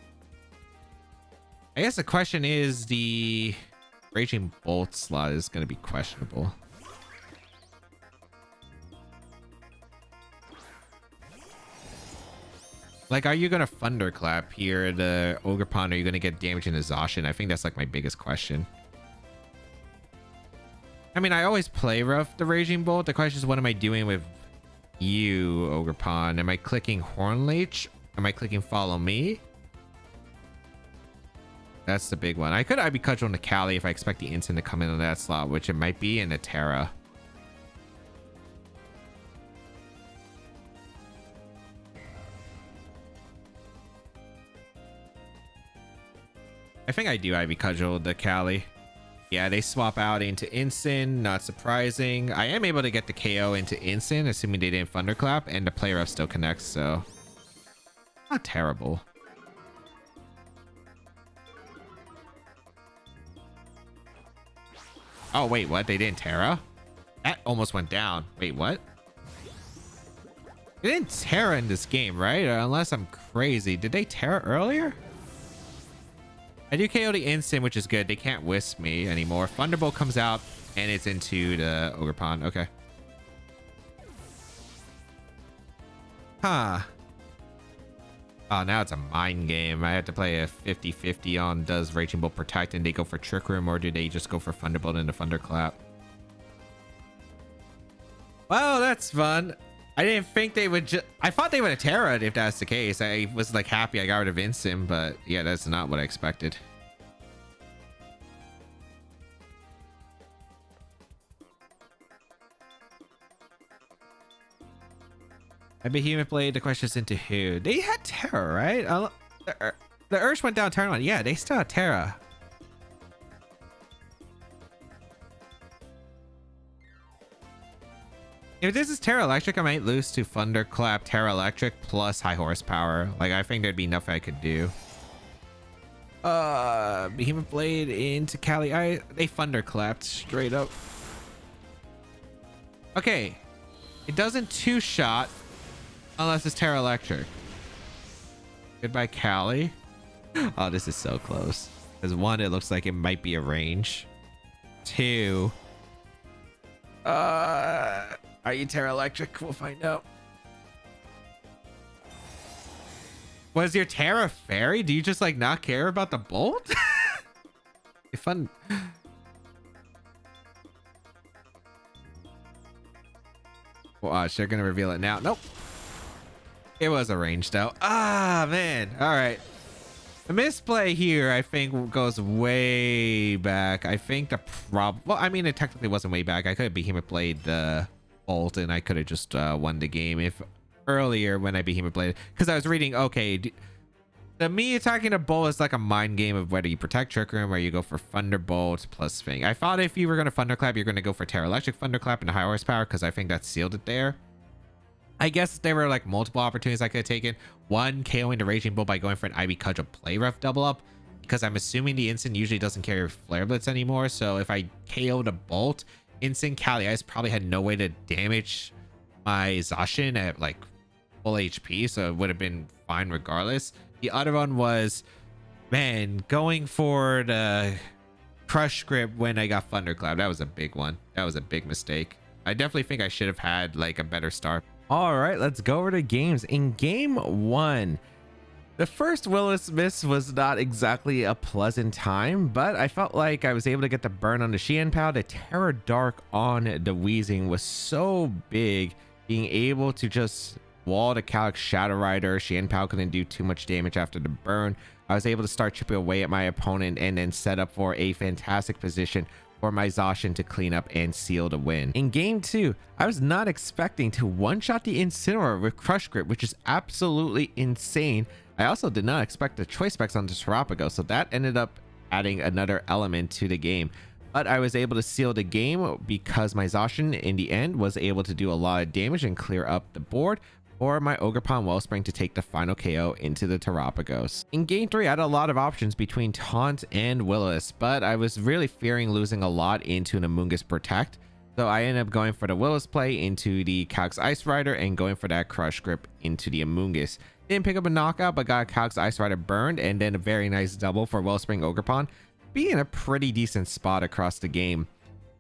I guess the question is the Raging Bolt slot is going to be questionable. Like, are you going to Thunderclap here the Ogre Pond? Or are you going to get damage into Zacian? I think that's like my biggest question. I mean, I always play rough the Raging Bolt. The question is, what am I doing with you, Ogre Pond? Am I clicking Horn Leech? Am I clicking follow me? That's the big one. I could IB Cudgel into Cali if I expect the Instant to come in on that slot, which it might be, in a Terra. I think I do IB Cudgel the Cali. Yeah, they swap out into Instant. Not surprising. I am able to get the KO into Instant, assuming they didn't Thunderclap, and the player up still connects, so not terrible. Oh, wait, what? They didn't Terra? That almost went down. Wait, what? They didn't Terra in this game, right? Unless I'm crazy. Did they Terra earlier? I do KO the Instant, which is good. They can't Wisp me anymore. Thunderbolt comes out, and it's into the Ogre Pond. Okay. Huh. Oh, now it's a mind game. I have to play a 50-50 on does Raging Bolt protect and they go for Trick Room, or do they just go for Thunderbolt and the Thunderclap? Well, that's fun. I didn't think they would just... I thought they would have Terra'd if that's the case. I was like happy I got rid of Instant, but yeah, that's not what I expected. I Behemoth Blade, the question is into who? They had Terra, right? The Ursh went down turn one. Yeah, they still had Terra. If this is Terra Electric, I might lose to Thunderclap, Terra Electric plus high horsepower. Like, I think there'd be enough I could do. Behemoth Blade into Cali. They Thunderclapped straight up. Okay. It doesn't two-shot unless it's Terra Electric. Goodbye, Cali. Oh, this is so close. Because one, it looks like it might be a range. Two. Are you Terra Electric? We'll find out. Was your Terra Fairy? Do you just like not care about the Bolt? Fun. Watch, they're gonna reveal it now. Nope. It was a range though. Ah, man. All right. The misplay here, I think, goes way back. I think the well, I mean, it technically wasn't way back. I could have Behemoth Blade the Bolt, and I could have just won the game if earlier when I Behemoth Blade, because I was reading. Okay, the me attacking a Bolt is like a mind game of whether you protect Trick Room or you go for Thunderbolt plus Thing. I thought if you were going to Thunderclap, you're going to go for Terra Electric Thunderclap and high horsepower, because I think that sealed it there. I guess there were like multiple opportunities I could have taken. One, KOing the Raging Bull by going for an IB Cudgel play rough double up, because I'm assuming the Instant usually doesn't carry Flare Blitz anymore. So if I KO'd a Bolt, Instant Cali Ice probably had no way to damage my Zacian at like full HP, so it would have been fine regardless. The other one was, man, going for the Crush Grip when I got Thunderclap. That was a big one. That was a big mistake. I definitely think I should have had like a better start. All right, let's go over to games. In game one, the first Willis miss was not exactly a pleasant time, but I felt like I was able to get the burn on the Xianpao. The Terror Dark on the Weezing was so big, being able to just wall the Calyx Shadow Rider. Xianpao couldn't do too much damage after the burn. I was able to start chipping away at my opponent and then set up for a fantastic position for my Zacian to clean up and seal the win. In game two, I was not expecting to one-shot the Incineroar with Crush Grip, which is absolutely insane. I also did not expect the Choice Specs on the Terrapago, so that ended up adding another element to the game. But I was able to seal the game because my Zacian in the end was able to do a lot of damage and clear up the board for my Ogerpon Wellspring to take the final KO into the Terrapagos. In game 3, I had a lot of options between Taunt and Willis, but I was really fearing losing a lot into an Amoonguss Protect, so I ended up going for the Willis play into the Calyx Ice Rider and going for that Crush Grip into the Amoonguss. Didn't pick up a knockout, but got a Calyx Ice Rider burned, and then a very nice double for Wellspring Ogerpon, being in a pretty decent spot across the game.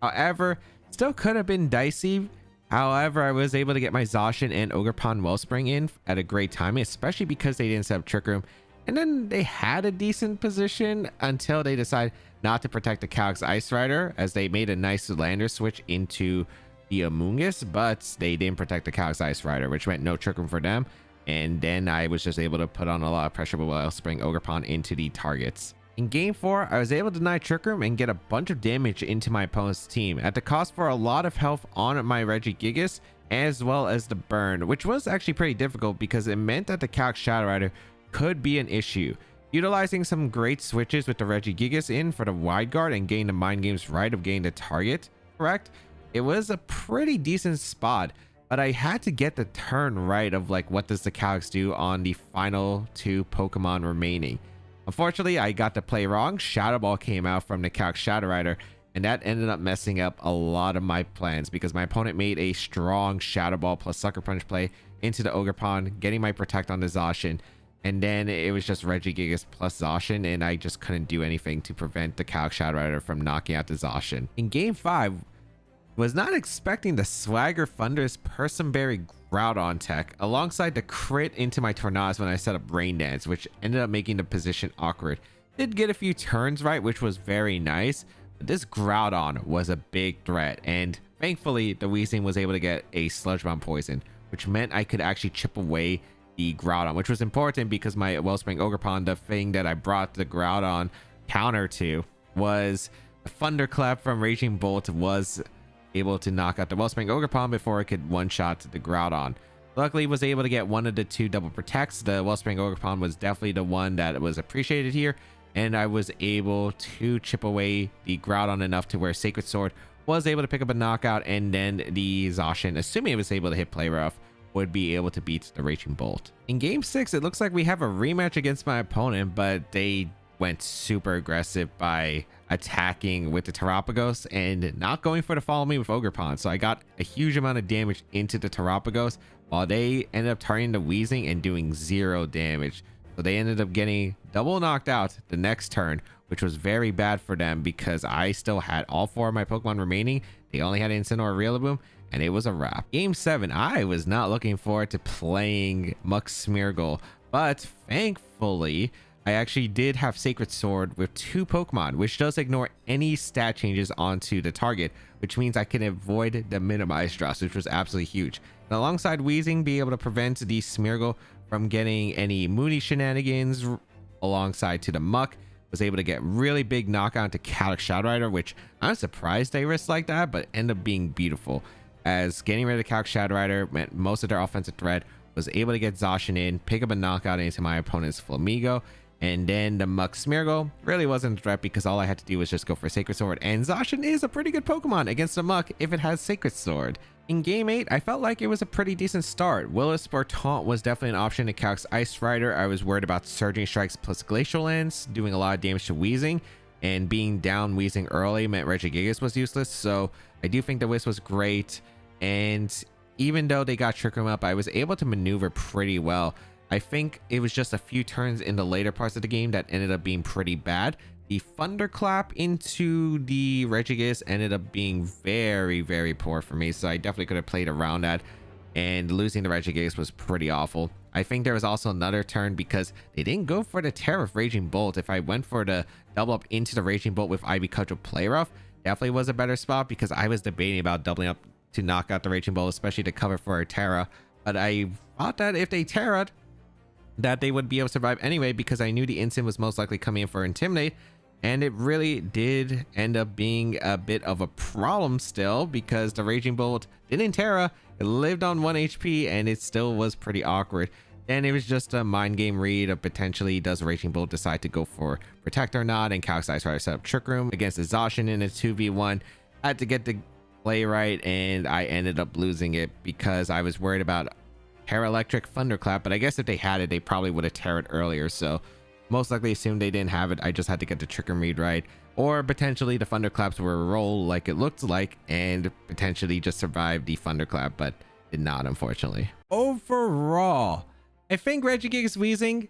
However, still could have been dicey. However, I was able to get my Zacian and Ogerpon Wellspring in at a great time, especially because they didn't set up Trick Room. And then they had a decent position until they decided not to protect the Calyx Ice Rider, as they made a nice lander switch into the Amoonguss, but they didn't protect the Calyx Ice Rider, which meant no Trick Room for them. and then I was just able to put on a lot of pressure while spraying Ogerpon into the targets. In game 4, I was able to deny Trick Room and get a bunch of damage into my opponent's team at the cost for a lot of health on my Regigigas, as well as the burn, which was actually pretty difficult because it meant that the Calc Shadow Rider could be an issue. Utilizing some great switches with the Regigigas in for the wide guard and getting the mind games right of getting the target correct, it was a pretty decent spot, but I had to get the turn right of like what does the Calx do on the final 2 Pokemon remaining. Unfortunately, I got to play wrong. Shadow Ball came out from the Calc Shadow Rider, and that ended up messing up a lot of my plans because my opponent made a strong Shadow Ball plus Sucker Punch play into the Ogerpon, getting my Protect on the Zacian, and then it was just Regigigas plus Zacian, and I just couldn't do anything to prevent the Calc Shadow Rider from knocking out the Zacian. In game 5, was not expecting the Swagger Thunderous Personberry Groudon tech alongside the crit into my Tornadus when I set up Rain Dance, which ended up making the position awkward. Did get a few turns right, which was very nice, but this Groudon was a big threat, and thankfully the Weezing was able to get a Sludge Bomb Poison, which meant I could actually chip away the Groudon, which was important because my Wellspring Ogerpon, the thing that I brought the Groudon counter to, was a Thunderclap from Raging Bolt was able to knock out the Wellspring Ogerpon before it could one-shot the Groudon. Luckily, was able to get one of the 2 double protects. The Wellspring Ogerpon was definitely the one that was appreciated here, and I was able to chip away the Groudon enough to where Sacred Sword was able to pick up a knockout, and then the Zacian, assuming it was able to hit Play Rough, would be able to beat the Raging Bolt. In game 6, it looks like we have a rematch against my opponent, but they went super aggressive by attacking with the Terapagos and not going for the follow me with Ogerpon. So I got a huge amount of damage into the Terapagos while they ended up targeting the Weezing and doing 0 damage. So they ended up getting double knocked out the next turn, which was very bad for them because I still had all 4 of my Pokemon remaining. They only had Incineroar, Rillaboom, and it was a wrap. Game 7, I was not looking forward to playing Muk Smeargle, but thankfully I actually did have Sacred Sword with 2 Pokemon, which does ignore any stat changes onto the target, which means I can avoid the minimize drops, which was absolutely huge. And alongside Weezing, be able to prevent the Smeargle from getting any Mooney shenanigans alongside to the Muk, was able to get really big knockout to Calc Shadow Rider, which I'm surprised they risked like that, but ended up being beautiful, as getting rid of Calc Shadow Rider meant most of their offensive threat, was able to get Zacian in, pick up a knockout into my opponent's Flamigo, and then the Muk Smeargle really wasn't a threat because all I had to do was just go for Sacred Sword, and Zacian is a pretty good Pokemon against the Muk if it has Sacred Sword. In game 8, I felt like it was a pretty decent start. Willis or Taunt was definitely an option to Calc's Ice Rider. I was worried about Surging Strikes plus Glacial Lance doing a lot of damage to Weezing, and being down Weezing early meant Regigigas was useless, so I do think the Wisp was great, and even though they got Trick Room up, I was able to maneuver pretty well. I think it was just a few turns in the later parts of the game that ended up being pretty bad. The Thunderclap into the Regigigas ended up being very, very poor for me, so I definitely could have played around that, and losing the Regigigas was pretty awful. I think there was also another turn because they didn't go for the Terror of Raging Bolt. If I went for the double up into the Raging Bolt with Ivy Cudgel Play Rough, definitely was a better spot because I was debating about doubling up to knock out the Raging Bolt, especially to cover for a Terra, but I thought that if they Terra'd, that they would be able to survive anyway because I knew the Instant was most likely coming in for Intimidate, and it really did end up being a bit of a problem still because the Raging Bolt didn't Terra, it lived on 1 HP, and it still was pretty awkward. And it was just a mind game read of potentially does Raging Bolt decide to go for Protect or not, and Calc's Ice Rider set up Trick Room against the Zacian in a 2v1. I had to get the play right, and I ended up losing it because I was worried about Terra Electric Thunderclap, but I guess if they had it, they probably would have Terra'd earlier, so most likely assumed they didn't have it. I just had to get the Trick Room read right, or potentially the Thunderclaps were a roll like it looked like and potentially just survived the Thunderclap, but did not, unfortunately. Overall, I think Regigigas Weezing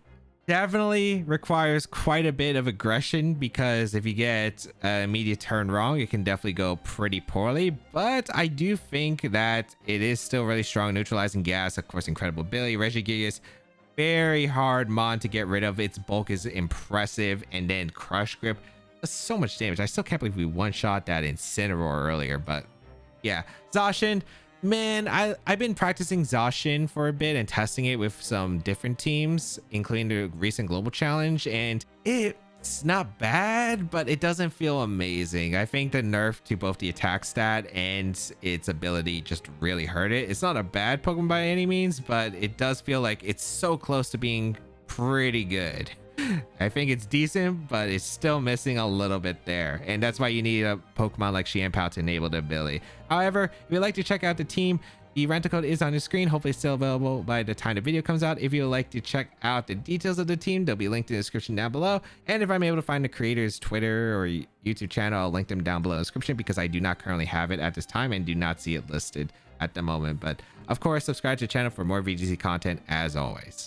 definitely requires quite a bit of aggression because if you get an immediate turn wrong, it can definitely go pretty poorly. But I do think that it is still really strong. Neutralizing Gas, of course, incredible ability. Regigigas, very hard mon to get rid of. Its bulk is impressive, and then Crush Grip does so much damage. I still can't believe we one-shot that Incineroar earlier, but yeah. Zacian, Man, I've been practicing Zacian for a bit and testing it with some different teams, including the recent global challenge, and it's not bad, but it doesn't feel amazing. I think the nerf to both the attack stat and its ability just really hurt it. It's not a bad Pokemon by any means, but it does feel like it's so close to being pretty good. I think it's decent, but it's still missing a little bit there, and that's why you need a Pokemon like Xianpao to enable the ability. However, if you'd like to check out the team, the rental code is on the screen. Hopefully it's still available by the time the video comes out. If you'd like to check out the details of the team, they'll be linked in the description down below, and if I'm able to find the creators Twitter or YouTube channel, I'll link them down below in the description, because I do not currently have it at this time and do not see it listed at the moment. But of course, subscribe to the channel for more VGC content as always.